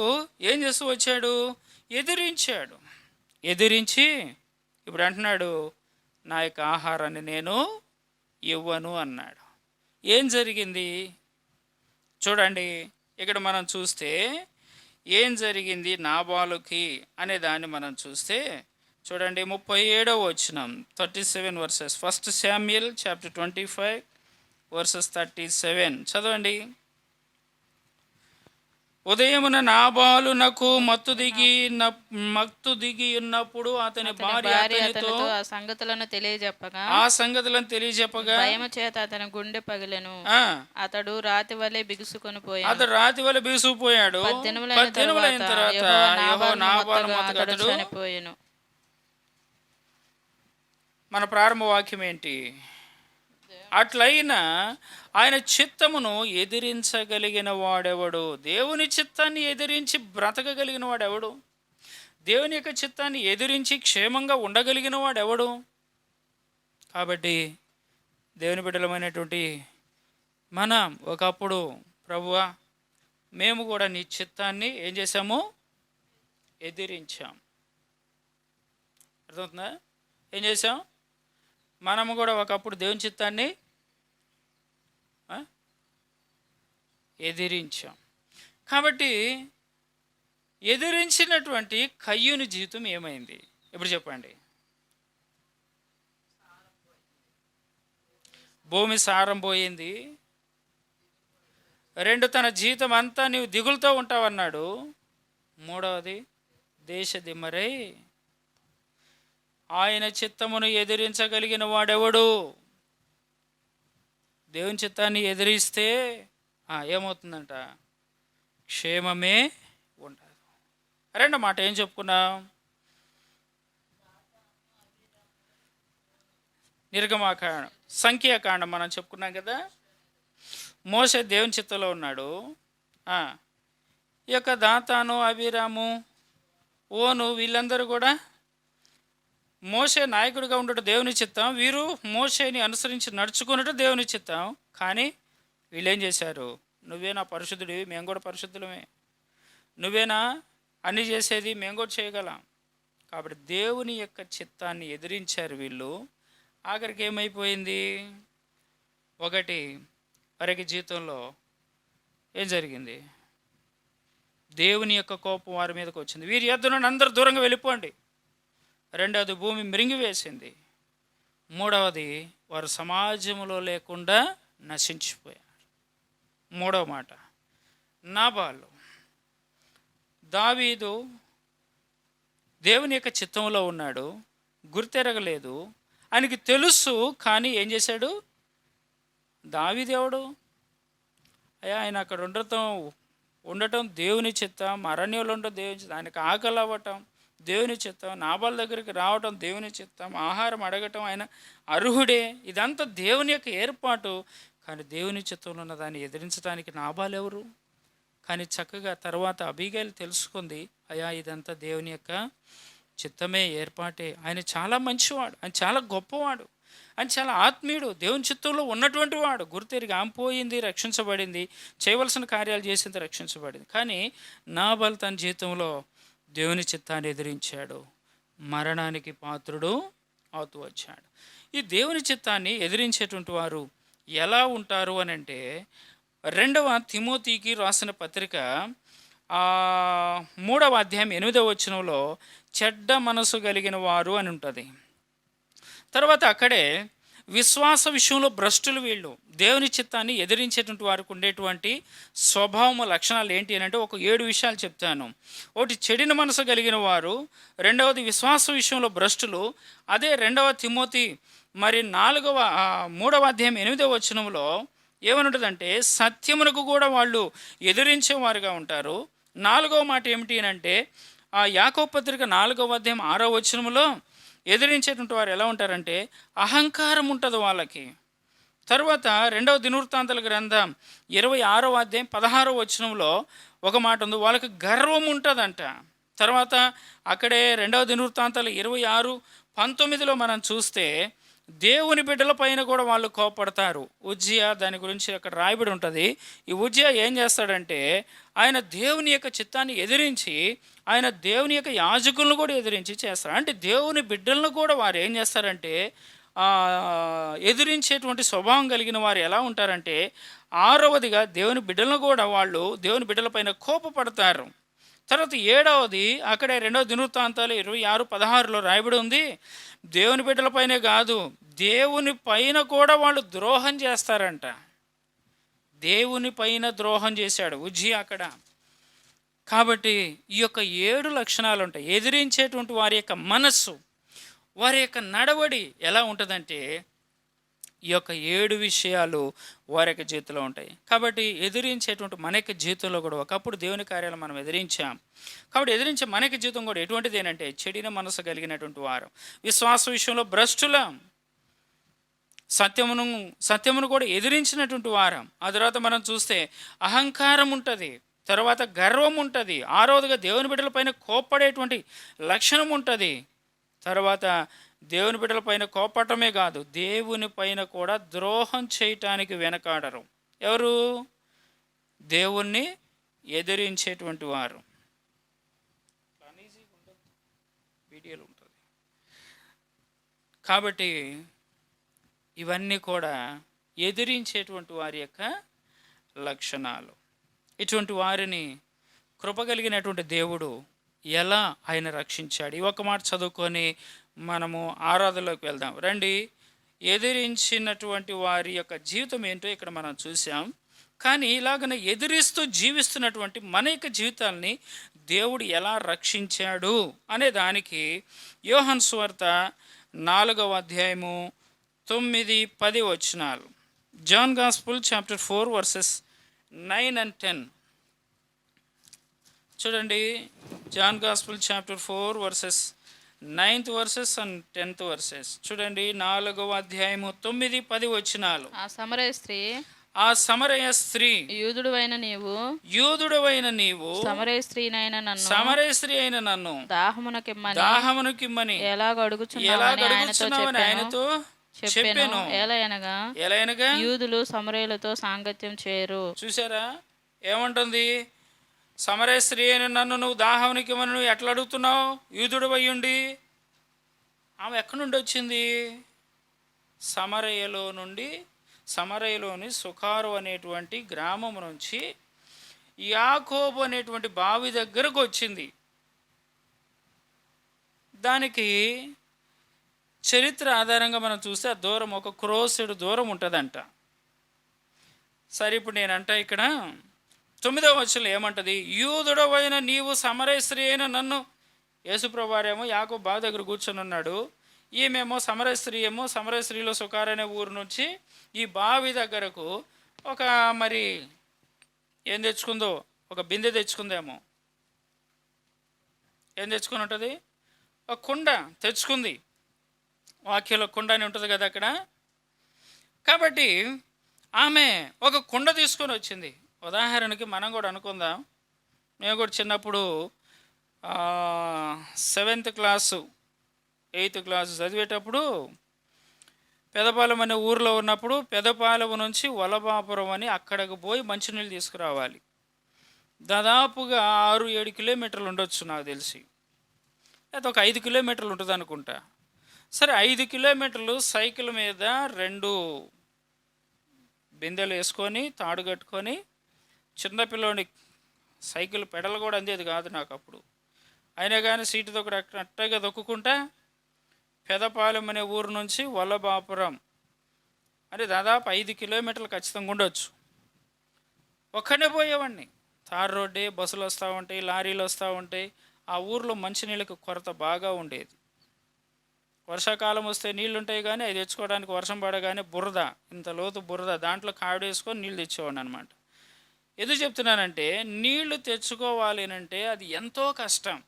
ఏం చేస్తూ వచ్చాడు? ఎదిరించాడు. ఎదిరించి ఇప్పుడు అంటున్నాడు, నా యొక్క ఆహారాన్ని నేను ఇవ్వను అన్నాడు. ఏం జరిగింది చూడండి. ఇక్కడ మనం చూస్తే ఏం జరిగింది నాబాలుకి అనే దాన్ని మనం చూస్తే చూడండి, 37వ వచనం, 37 వర్సెస్. 1 శామ్యూయల్ చాప్టర్ 25 వర్సెస్ 37 చదవండి. ఉదయమున నాబాలునకు మత్తు దిగి ఉన్నప్పుడు అతని భార్య అతనితో ఆ సంగతులను తెలియజెప్పగా భయము చేత అతని గుండె పగిలెను. అతడు రాతి వలె బిగుసుకొని పోయాడు. 10 దినములైన తర్వాత నాబాలు మొత్తగా చనిపోయెను. మన ప్రారంభ వాక్యం ఏంటి? అట్లయినా ఆయన చిత్తమును ఎదిరించగలిగిన వాడెవడు? దేవుని చిత్తాన్ని ఎదిరించి బ్రతకగలిగిన వాడెవడు? దేవుని యొక్క చిత్తాన్ని ఎదిరించి క్షేమంగా ఉండగలిగిన వాడెవడు? కాబట్టి దేవుని బిడ్డలమైనటువంటి మనం ఒకప్పుడు, ప్రభువా మేము కూడా నీ చిత్తాన్ని ఏం చేశాము? ఎదిరించాం. అర్థమవుతుందా? ఏం చేసాం? మనము కూడా ఒకప్పుడు దేవుని చిత్తాన్ని ఎదిరించాం. కాబట్టి ఎదిరించినటువంటి కయ్యూని జీవితం ఏమైంది ఇప్పుడు చెప్పండి? భూమి సారం పోయింది. 2, తన జీవితం అంతా నీవు దిగులుతో ఉంటావన్నాడు. 3వది, దేశ దిమ్మరై ఆయన చిత్తమును ఎదిరించగలిగిన వాడెవడు? దేవుని చిత్తాన్ని ఎదిరిస్తే ఏమవుతుందంట? క్షేమమే ఉండదు. రెండో మాట ఏం చెప్పుకున్నాం? నిర్గమాకాండం, సంఖ్యాకాండం మనం చెప్పుకున్నాం కదా. మోషే దేవుని చిత్తంలో ఉన్నాడు. ఈ యొక్క దాతాను, అబీరాము, ఓను వీళ్ళందరూ కూడా మోషే నాయకుడిగా ఉండటం దేవుని చిత్తం. వీరు మోషేని అనుసరించి నడుచుకున్నట్టు దేవుని చిత్తం. కానీ వీళ్ళేం చేశారు? నువ్వేనా పరిశుద్ధుడివి? మేము కూడా పరిశుద్ధులమే. నువ్వేనా అన్ని చేసేది? మేము కూడా చేయగలం. కాబట్టి దేవుని యొక్క చిత్తాన్ని ఎదిరించారు వీళ్ళు. ఆఖరికి ఏమైపోయింది? ఒకటి, వారికి జీవితంలో ఏం జరిగింది? దేవుని యొక్క కోపం వారి మీదకి వచ్చింది. వీరి యొద్ద నుండి అందరూ దూరంగా వెళ్ళిపోండి. రెండవది, భూమి మృంగివేసింది. 3వది, వారు సమాజంలో లేకుండా నశించిపోయారు. 3వ మాట, నాబాలు. దావీదు దేవుని యొక్క చిత్తంలో ఉన్నాడు, గుర్తెరగలేదు, ఆయనకి తెలుసు. కానీ ఏం చేశాడు? దావీదు ఎవడు? అయ్యా ఆయన అక్కడ ఉండటం దేవుని చిత్తం, అరణ్యంలో ఉండటం దేవుని చిత్తం, ఆయనకు ఆకలి అవ్వటం దేవుని చిత్తం, నాబాల్ దగ్గరికి రావటం దేవుని చిత్తం, ఆహారం అడగటం ఆయన అర్హుడే, ఇదంతా దేవుని యొక్క ఏర్పాటు. కానీ దేవుని చిత్తంలో ఉన్న దాన్ని ఎదిరించడానికి నాబాల్ ఎవరు? కానీ చక్కగా తర్వాత అబీగైల్ తెలుసుకుంది, అయ్యా ఇదంతా దేవుని యొక్క చిత్తమే, ఏర్పాటే. ఆయన చాలా మంచివాడు, ఆయన చాలా గొప్పవాడు, ఆయన చాలా ఆత్మీయుడు, దేవుని చిత్తంలో ఉన్నటువంటి వాడు. గుర్తెరిగి ఆమె పోయింది, రక్షించబడింది, చేయవలసిన కార్యాలు చేసింది, రక్షించబడింది. కానీ నాబాల్ తన జీవితంలో దేవుని చిత్తాన్ని ఎదిరించాడు, మరణానికి పాత్రుడు అవుతూ వచ్చాడు. ఈ దేవుని చిత్తాన్ని ఎదిరించేటువంటి వారు ఎలా ఉంటారు అని అంటే, 2వ తిమోతికి రాసిన పత్రిక 3వ అధ్యాయం 8వ వచనంలో చెడ్డ మనసు కలిగిన వారు అని ఉంటుంది. తర్వాత అక్కడే విశ్వాస విషయంలో భ్రష్టులు వీళ్ళు. దేవుని చిత్తాన్ని ఎదిరించేటువంటి వారికి ఉండేటువంటి స్వభావం లక్షణాలు ఏంటి అని అంటే ఒక 7 విషయాలు చెప్తాను. ఒకటి చెడిన మనసు కలిగిన వారు, 2వది విశ్వాస విషయంలో భ్రష్టులు. అదే 2వ తిమోతి 3వ అధ్యాయం 8వ వచనంలో ఏమనుంటుందంటే సత్యమునకు కూడా వాళ్ళు ఎదిరించేవారుగా ఉంటారు. 4వ మాట ఏమిటి అని అంటే యాకోబు పత్రిక 4వ అధ్యాయం 6వ వచనంలో ఎదిరించేటువంటి వారు ఎలా ఉంటారంటే అహంకారం ఉంటుంది వాళ్ళకి. తర్వాత 2వ దినవృత్తాంతాల గ్రంథం 26వ అధ్యాయం 16వ వచనంలో ఒక మాట ఉంది, వాళ్ళకి గర్వం ఉంటుందంట. తర్వాత అక్కడే 2వ దినవృత్తాంతాలు 26:19లో మనం చూస్తే దేవుని బిడ్డల పైన కూడా వాళ్ళు కోపడతారు. ఉజ్జియా దాని గురించి అక్కడ రాయబడి ఉంటుంది. ఈ ఉజ్జియా ఏం చేస్తాడంటే ఆయన దేవుని యొక్క చిత్తాన్ని ఎదిరించి, ఆయన దేవుని యొక్క యాజకులను కూడా ఎదిరించి చేస్తారు. అంటే దేవుని బిడ్డలను కూడా వారు ఏం చేస్తారంటే ఎదిరించేటువంటి స్వభావం కలిగిన వారు ఎలా ఉంటారంటే, 6వదిగా దేవుని బిడ్డలను కూడా వాళ్ళు దేవుని బిడ్డల పైన కోపపడతారు. తర్వాత 7వది అక్కడే 2వ దినవృత్తాంతాలు 26:16లో రాయబడి ఉంది, దేవుని బిడ్డలపైనే కాదు దేవుని పైన కూడా వాళ్ళు ద్రోహం చేస్తారంట. దేవుని పైన ద్రోహం చేశాడు ఉజ్జియా అక్కడ. కాబట్టి ఈ యొక్క 7 లక్షణాలు ఉంటాయి. ఎదిరించేటువంటి వారి యొక్క మనస్సు, వారి యొక్క నడవడి ఎలా ఉంటుందంటే ఈ యొక్క 7 విషయాలు వారి యొక్క జీవితంలో ఉంటాయి. కాబట్టి ఎదిరించేటువంటి మన యొక్క జీవితంలో కూడా ఒకప్పుడు దేవుని కార్యాలు మనం ఎదిరించాం. కాబట్టి ఎదిరించే మన యొక్క జీవితం కూడా ఎటువంటిది ఏంటంటే చెడిన మనసు కలిగినటువంటి వారు, విశ్వాస విషయంలో భ్రష్టులం, సత్యమును కూడా ఎదిరించినటువంటి వారం. ఆ తర్వాత మనం చూస్తే అహంకారం ఉంటుంది, తర్వాత గర్వం ఉంటుంది, 6వదిగా దేవుని బిడ్డల పైన కోప్పడేటువంటి లక్షణం ఉంటుంది. తర్వాత దేవుని బిడ్డల పైన కోపటమే కాదు దేవుని పైన కూడా ద్రోహం చేయటానికి వెనకాడరు. ఎవరు? దేవుణ్ణి ఎదిరించేటువంటి వారు. వీడియోలు ఉంటుంది. కాబట్టి ఇవన్నీ కూడా ఎదిరించేటువంటి వారి యొక్క లక్షణాలు. ఇటువంటి వారిని కృప కలిగినటువంటి దేవుడు ఎలా ఆయన రక్షించాడు, ఈ ఒక్క మాట చదువుకొని మనము ఆరాధనలోకి వెళ్దాం రండి. ఎదిరించినటువంటి వారి యొక్క జీవితం ఏంటో ఇక్కడ మనం చూసాం. కానీ ఇలాగన ఎదిరిస్తూ జీవిస్తున్నటువంటి మన యొక్క జీవితాల్ని దేవుడు ఎలా రక్షించాడు అనే దానికి యోహాను సువార్త 4వ అధ్యాయము 9-10 వచనాలు. John gospel chapter 4 verses 9 and 10 చూడండి. John gospel chapter 4 verses 9th verses and 10th verses చూడండి. 4వ అధ్యాయము 9-10 వచనాలు. ఆ సమరయ స్త్రీ యూదుడవైన నీవు సమరయ స్త్రీ అయిన నన్ను దాహమునకిమ్మని ఎలాగ అడుగుచున్నావని ఆయనతో చెప్పెను. ఎలయనగా యూదులు సమరయులతో సాంగత్యం చేయరు. చూసారా ఏమంటుంది? సమరయ స్త్రీ అయిన నన్ను నువ్వు దాహమునకిమ్మని నువ్వు ఎట్లా అడుగుతున్నావు? యూదుడు అయ్యుండి. ఆమె ఎక్కడి నుండి వచ్చింది? సమరయలోని సుకారు అనేటువంటి గ్రామం నుంచి యాకోబు అనేటువంటి బావి దగ్గరకు వచ్చింది. దానికి చరిత్ర ఆధారంగా మనం చూస్తే ఆ దూరం ఒక క్రోసెడు దూరం ఉంటుందంట. సరే ఇప్పుడు నేనంట ఇక్కడ 9వ వచనంలో ఏమంటది? యూదుడవైన నీవు సమరయ స్త్రీ అయిన నన్ను. యేసుప్రభువారేమో యాకోబు బావి దగ్గర కూర్చొని ఉన్నాడు. ఈమెమో సమరయ స్త్రీలో సుకారు అనే ఊరు నుంచి ఈ బావి దగ్గరకు ఒక ఏం తెచ్చుకుందో? ఒక బిందె తెచ్చుకుందేమో. ఏం తెచ్చుకొని ఉంటుంది? ఒక కుండ తెచ్చుకుంది. వాక్యంలో కుండ అని ఉంటుంది కదా అక్కడ. కాబట్టి ఆమె ఒక కుండ తీసుకొని వచ్చింది. ఉదాహరణకి మనం కూడా అనుకుందాం, మేము కూడా చిన్నప్పుడు 7th క్లాసు 8th క్లాసు చదివేటప్పుడు పెదపాలెం అనే ఊరిలో ఉన్నప్పుడు పెదపాలెం నుంచి వలభాపురం అని అక్కడికి పోయి మంచినీళ్ళు తీసుకురావాలి. దాదాపుగా 6-7 కిలోమీటర్లు ఉండొచ్చు నాకు తెలిసి, అయితే ఒక 5 కిలోమీటర్లు ఉంటుంది అనుకుంటా. సరే, 5 కిలోమీటర్లు సైకిల్ మీద 2 బిందెలు వేసుకొని తాడు కట్టుకొని, చిన్నపిల్లోని సైకిల్ పెడలు కూడా అందేది కాదు నాకు అప్పుడు, అయినా కానీ సీటు అట్టగా దొక్కుంటా పెదపాలెం అనే ఊరు నుంచి వల్లభాపురం అంటే దాదాపు 5 కిలోమీటర్లు ఖచ్చితంగా ఉండొచ్చు. ఒక్కనే పోయేవాడిని. తార్ రోడ్డే, బస్సులు వస్తూ ఉంటాయి, లారీలు వస్తూ ఉంటాయి. ఆ ఊర్లో మంచినీళ్ళకి కొరత బాగా ఉండేది. వర్షాకాలం వస్తే నీళ్ళు ఉంటాయి, కానీ అవి తెచ్చుకోవడానికి వర్షం పడగానే బురద, ఇంత లోతు బురద, దాంట్లో కావిడేసుకొని నీళ్ళు తెచ్చేవాడిని అనమాట. ఎందుకు చెప్తున్నానంటే, నీళ్లు తెచ్చుకోవాలి అంటే అది ఎంతో కష్టం.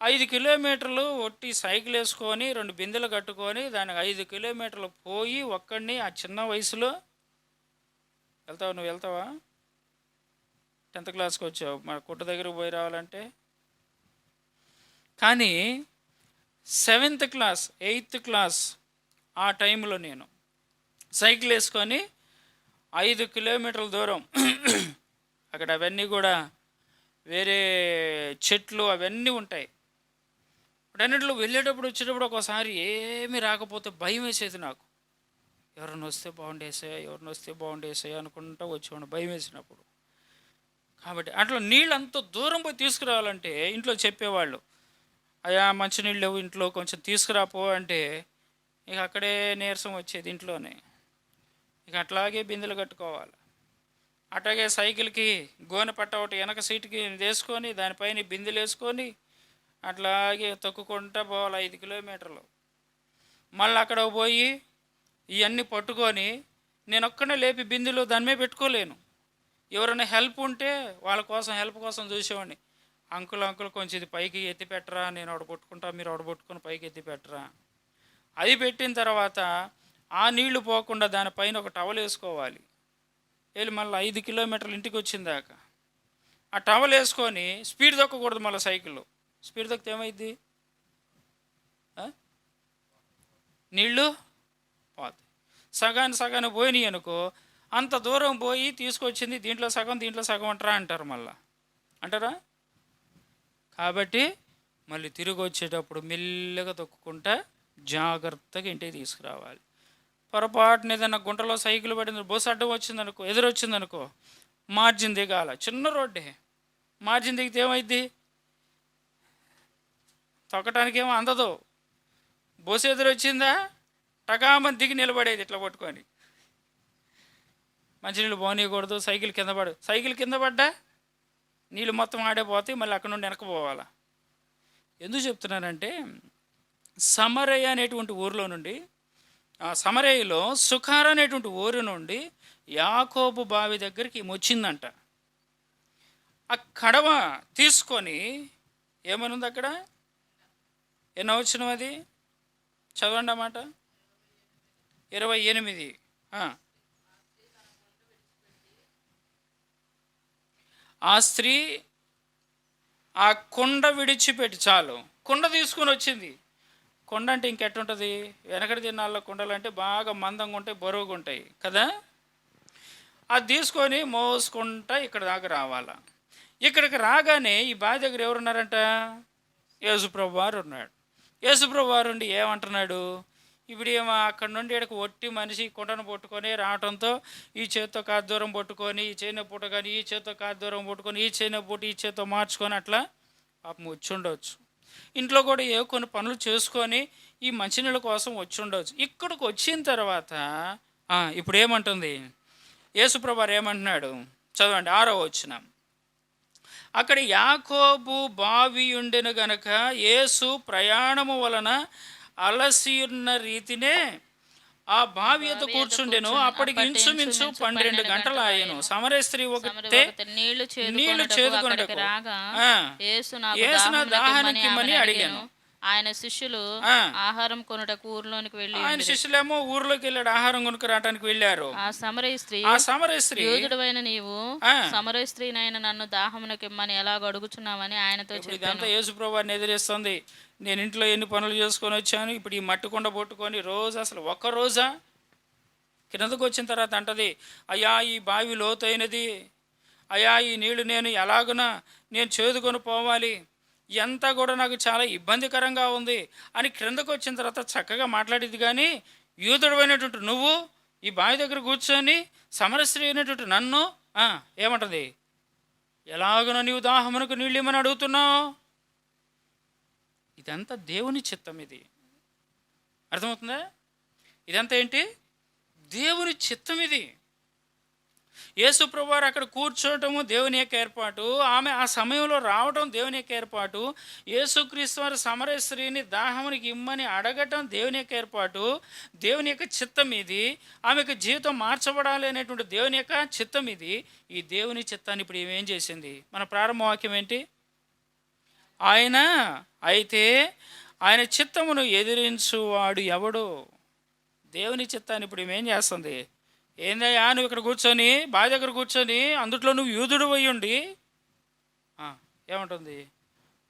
5 కిలోమీటర్లు ఒట్టి సైకిల్ వేసుకొని 2 బిందెలు కట్టుకొని దానికి 5 కిలోమీటర్లు పోయి ఒక్కడిని ఆ చిన్న వయసులో వెళ్తావు. నువ్వు వెళ్తావా? 10th క్లాస్కి వచ్చావు, మన కుట్ట దగ్గరకు పోయి రావాలంటే. కానీ 7th క్లాస్ 8th క్లాస్ ఆ టైంలో నేను సైకిల్ వేసుకొని 5 కిలోమీటర్ల దూరం అక్కడ అవన్నీ కూడా వేరే చెట్లు అవన్నీ ఉంటాయి. అన్నింటిలో వెళ్ళేటప్పుడు వచ్చేటప్పుడు ఒకసారి ఏమీ రాకపోతే భయం వేసేది నాకు. ఎవరిని వస్తే బాగుండేసాయి అనుకుంటా వచ్చేవాడు భయం వేసినప్పుడు. కాబట్టి అట్లా నీళ్ళు అంత దూరం పోయి తీసుకురావాలంటే ఇంట్లో చెప్పేవాళ్ళు, అయ్యా మంచినీళ్ళు లేవు ఇంట్లో, కొంచెం తీసుకురాపో అంటే ఇక అక్కడే నీరసం వచ్చేది ఇంట్లోనే. ఇక అట్లాగే బిందెలు కట్టుకోవాలి. అట్లాగే సైకిల్కి గోనె పట్ట ఒకటి వెనక సీటుకి వేసుకొని దానిపైన బిందెలు వేసుకొని అట్లాగే తొక్కుకుంటా పోవాలి 5 కిలోమీటర్లు. మళ్ళీ అక్కడ పోయి ఇవన్నీ పట్టుకొని నేను ఒక్కనే లేపి బిందెలు దాని మీద పెట్టుకోలేను. ఎవరైనా హెల్ప్ ఉంటే వాళ్ళ కోసం హెల్ప్ కోసం చూసేవాడిని. అంకుల్ కొంచెం ఇది పైకి ఎత్తి పెట్టరా, నేను పట్టుకుంటా, మీరు పట్టుకొని పైకి ఎత్తి పెట్టరా. అది పెట్టిన తర్వాత ఆ నీళ్లు పోకుండా దానిపైన ఒక టవల్ వేసుకోవాలి. వెళ్ళి మళ్ళీ 5 కిలోమీటర్లు ఇంటికి వచ్చిందాకా ఆ టవల్ వేసుకొని స్పీడ్ తొక్కకూడదు. మళ్ళీ సైకిల్లో స్పీడ్ తొక్కితే ఏమైద్ది? నీళ్ళు పోతాయి. సగాన్ని పోయినాయి అనుకో, అంత దూరం పోయి తీసుకొచ్చింది దీంట్లో సగం అంటారా? మళ్ళా అంటారా? కాబట్టి మళ్ళీ తిరిగి వచ్చేటప్పుడు మెల్లగా తొక్కుకుంటా జాగ్రత్తగా ఇంటికి తీసుకురావాలి. పొరపాటున ఏదైనా గుంటలో సైకిల్ పడింది, బస్సు అడ్డం వచ్చిందనుకో, ఎదురొచ్చిందనుకో, మార్జిన్ దిగాల. చిన్న రోడ్డే, మార్జిన్ దిగితే ఏమైద్ది? తొక్కటానికి ఏమో అందదు. బస్సు ఎదురొచ్చిందా టకామని దిగి నిలబడేది ఇట్లా పట్టుకొని. మంచినీళ్ళు పోనీయకూడదు, సైకిల్ కింద పడ్డా నీళ్ళు మొత్తం ఆడేపోతాయి, మళ్ళీ అక్కడ నుండి వెనక పోవాలా. ఎందుకు చెప్తున్నానంటే, సమరయ అనేటువంటి ఊరిలో నుండి, ఆ సమరయలో సుఖార అనేటువంటి ఊరి నుండి యాకోబు బావి దగ్గరికి వచ్చిందంట. ఆ కడవ తీసుకొని ఏమనుంది అక్కడ? ఎన్నో వచ్చిన అది చదవండి అన్నమాట. 28. ఆ స్త్రీ ఆ కుండ విడిచిపెట్టి, చాలు కుండ తీసుకొని వచ్చింది. కుండ అంటే ఇంకెట్టుంటుంది? వెనకటి దినాల్లో కుండలు అంటే బాగా మందంగా ఉంటాయి, బరువుగా ఉంటాయి కదా. అది తీసుకొని మోసుకుంటా ఇక్కడ దాకా రావాలా. ఇక్కడికి రాగానే ఈ బావి దగ్గర ఎవరున్నారంట? యేసుప్రభు వారు ఉన్నాడు. యేసుప్రభు వారు ఉండి ఏమంటున్నాడు? ఇప్పుడు ఏమో అక్కడ నుండి ఇక్కడికి ఒట్టి మనిషి కుండను పట్టుకొని రావడంతో ఈ చేత్తో కాదు దూరం పట్టుకొని, ఈ చేతిని పూట కానీ ఈ చేత్తో కాదు దూరం పట్టుకొని, ఈ చేతిని పూట ఈ చేత్తో మార్చుకొని అట్లా పాపం వచ్చి ఉండవచ్చు. ఇంట్లో కూడా ఏ కొన్ని పనులు చేసుకొని ఈ మంచినీళ్ళ కోసం వచ్చి ఉండవచ్చు. ఇక్కడికి వచ్చిన తర్వాత ఇప్పుడు ఏమంటుంది యేసుప్రభు వారు? ఏమంటున్నాడు చదవండి, 6వ వచనం. అక్కడ యాకోబు బావి ఉండెను గనక యేసు ప్రయాణము వలన అలసి ఉన్న రీతినే ఆ బావి యొద్ద కూర్చుండెను. అప్పటికి ఇంచుమించు 12 గంటలు ఆయను. సమరయ స్త్రీ ఒకటే నీళ్లు నీళ్లు చేదుకొనుటకు రాగా ఆ, యేసు యేసు నా నాకు దాహానికిమ్మని అడిగాను. ఆయన శిష్యులు ఆ. ఆహారం కొనుటకు ఊర్లోనికి వెళ్ళి ఆయన శిష్యులేమో ఊర్లోకి వెళ్ళాడు, ఆహారం కొనుక్కు రావడానికి వెళ్ళారు. ఆ సమరయ స్త్రీ ఆ సమరయ స్త్రీ యూదుడవైన నీవు ఆ. సమరయ స్త్రీనైన నన్ను దాహమునకిమ్మని ఎలాగ అడుగుచున్నావని ఆయనతో ఇప్పుడు చెప్పాను. ఇదంతా యేసుప్రభువారిని ఎదిరిస్తుంది. నేను ఇంట్లో ఎన్ని పనులు చేసుకొని వచ్చాను, ఇప్పుడు ఈ మట్టి కుండ పట్టుకొని రోజు అసలు ఒక్క రోజా కిందకు వచ్చిన తర్వాత అంటది, అయ్యా ఈ బావి లోతైనది, అయ్యా ఈ నీళ్లు నేను ఎలాగునా నేను చేదుకొని పోవాలి, ఎంత కూడా నాకు చాలా ఇబ్బందికరంగా ఉంది అని క్రిందకు వచ్చిన తర్వాత చక్కగా మాట్లాడేది. కానీ యూదుడమైనటువంటి నువ్వు ఈ బావి దగ్గర కూర్చొని సమరస్త్రీ అయినటువంటి నన్ను ఏమంటది, ఎలాగునో నీవు దాహమునకు నీళ్ళు ఇమ్మని అడుగుతున్నావు. ఇదంతా దేవుని చిత్తం. ఇది అర్థమవుతుందా? ఇదంతా ఏంటి? దేవుని చిత్తం. ఇది యేసు ప్రభువారు అక్కడ కూర్చోవటము దేవుని యొక్క ఏర్పాటు, ఆమె ఆ సమయంలో రావటం దేవుని యొక్క ఏర్పాటు, యేసుక్రీస్తు వారు సమరయ స్త్రీని దాహమునికి ఇమ్మని అడగటం దేవుని యొక్క ఏర్పాటు, దేవుని యొక్క చిత్తం ఇది. ఆమెకు జీవితం మార్చబడాలి అనేటువంటి దేవుని యొక్క చిత్తం ఇది. ఈ దేవుని చిత్తాన్ని ఇప్పుడు ఏం చేసింది? మన ప్రారంభ వాక్యం ఏంటి? ఆయన అయితే ఆయన చిత్తమును ఎదిరించువాడు ఎవడు? దేవుని చిత్తాన్ని ఇప్పుడు ఏం చేస్తుంది? ఏందయ్యా నువ్వు ఇక్కడ కూర్చొని బావి దగ్గర కూర్చొని అందుట్లో నువ్వు యూదుడు అయ్యుండి ఏమంటుంది,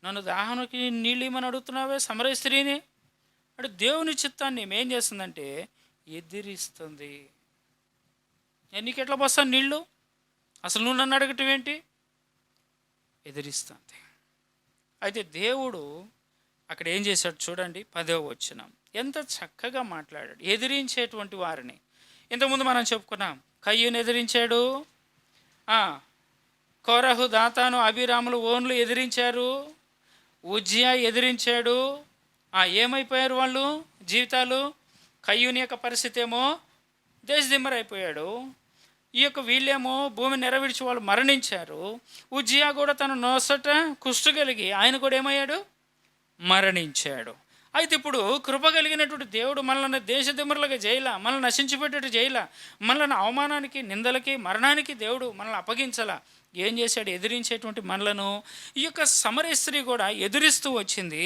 నన్ను దాహానికి నీళ్ళు ఇమ్మని అడుగుతున్నావే సమరయ స్త్రీని అంటే దేవుని చిత్తాన్ని ఏం చేస్తుందంటే ఎదిరిస్తుంది. నేను నీకు ఎట్లా పోస్తాను నీళ్ళు, అసలు నువ్వు నన్ను అడగటం ఏంటి? ఎదిరిస్తుంది. అయితే దేవుడు అక్కడ ఏం చేశాడు చూడండి, 10వ వచనం ఎంత చక్కగా మాట్లాడాడు. ఎదిరించేటువంటి వారిని ఇంతకుముందు మనం చెప్పుకున్నాం. కయ్యూని ఎదిరించాడు, కోరహు, దాతాను, అభిరాములు, ఓన్లు ఎదిరించారు, ఉజ్జియా ఎదిరించాడు. ఏమైపోయారు వాళ్ళు జీవితాలు? కయ్యూని యొక్క పరిస్థితి ఏమో దేశదిమ్మరైపోయాడు. ఈ యొక్క వీళ్ళేమో భూమి నెరవేర్చి వాళ్ళు మరణించారు. ఉజ్జియా కూడా తన నొసట కుష్టు కలిగి ఆయన కూడా ఏమయ్యాడు? మరణించాడు. అయితే ఇప్పుడు కృప కలిగినటువంటి దేవుడు మనల్ని దేశదిమ్మరులుగా చేయలా, మనల్ని నశించిపెట్టేట్టు చేయలా, మనల్ని అవమానానికి, నిందలకి, మరణానికి దేవుడు మనల్ని అప్పగించలా. ఏం చేశాడు? ఎదిరించేటువంటి మనలను ఈ యొక్క సమరయ స్త్రీ కూడా ఎదిరిస్తూ వచ్చింది.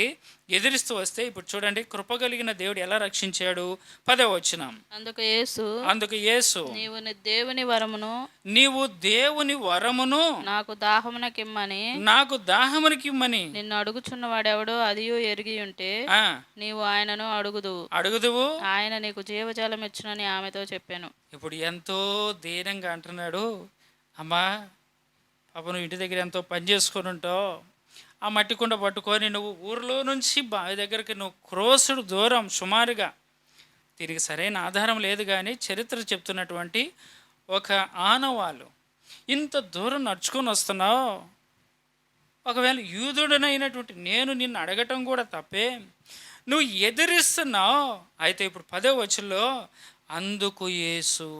ఎదిరిస్తూ వస్తే ఇప్పుడు చూడండి కృప కలిగిన దేవుడు ఎలా రక్షించాడు. 10వ వచనం అందుకు యేసు నీవు దేవుని వరమును నాకు దాహమునకిమ్మని నిన్ను అడుగుచున్న వాడెవడో అదియో ఎరిగి ఉంటే నీవు ఆయనను అడుగుదువు, ఆయన నీకు జీవజలం ఇచ్చునని ఆమెతో చెప్పాను. ఇప్పుడు ఎంతో ధీరంగా అంటున్నాడు, అమ్మా పాప నువ్వు ఇంటి దగ్గర ఎంతో పని చేసుకొని ఉంటావు, ఆ మట్టి కుండ పట్టుకొని నువ్వు ఊరిలో నుంచి బావి దగ్గరికి నువ్వు క్రోసుడు దూరం సుమారుగా, తిరిగి సరైన ఆధారం లేదు కానీ చరిత్ర చెప్తున్నటువంటి ఒక ఆనవాళ్ళు, ఇంత దూరం నడుచుకొని వస్తున్నావు. ఒకవేళ యూదుడనైనటువంటి నేను నిన్ను అడగటం కూడా తప్పే, నువ్వు ఎదిరిస్తున్నావు. అయితే ఇప్పుడు 10వ వచనంలో అందుకు యేసు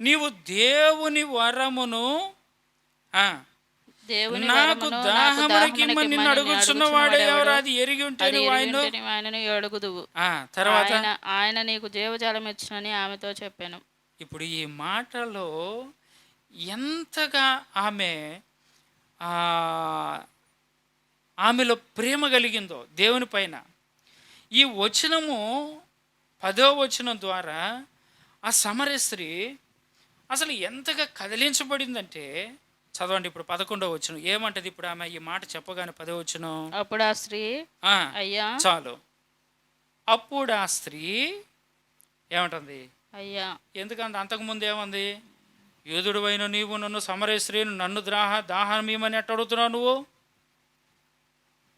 నీవు దేవుని వరమును నాకు దాహమునకి నిన్ను అడుగుచున్న వాడే ఎవరు? అది ఎరిగి ఉంటే ఆయనను అడుగుదువు, తర్వాత ఆయన నీకు జీవజలం ఇచ్చునని ఆమెతో చెప్పాను. ఇప్పుడు ఈ మాటలో ఎంతగా ఆమెలో ప్రేమ కలిగిందో దేవుని పైన. ఈ వచనము 10వ వచనం ద్వారా ఆ సమరయ స్త్రీ అసలు ఎంతగా కదిలించబడిందంటే చదవండి ఇప్పుడు 11వ వచనం ఏమంటది. ఇప్పుడు ఆమె ఈ మాట చెప్పగానే 10వ వచనం అప్పుడు ఆ స్త్రీ అయ్యా చాలు. అప్పుడు ఆ స్త్రీ ఏమంటుంది? అయ్యా. ఎందుకంటే అంతకుముందు ఏమంది? యూదుడు అయిన నీవు నన్ను సమరయ స్త్రీను నన్ను దాహమీమని ఎట్ట అడుగుతున్నావు నువ్వు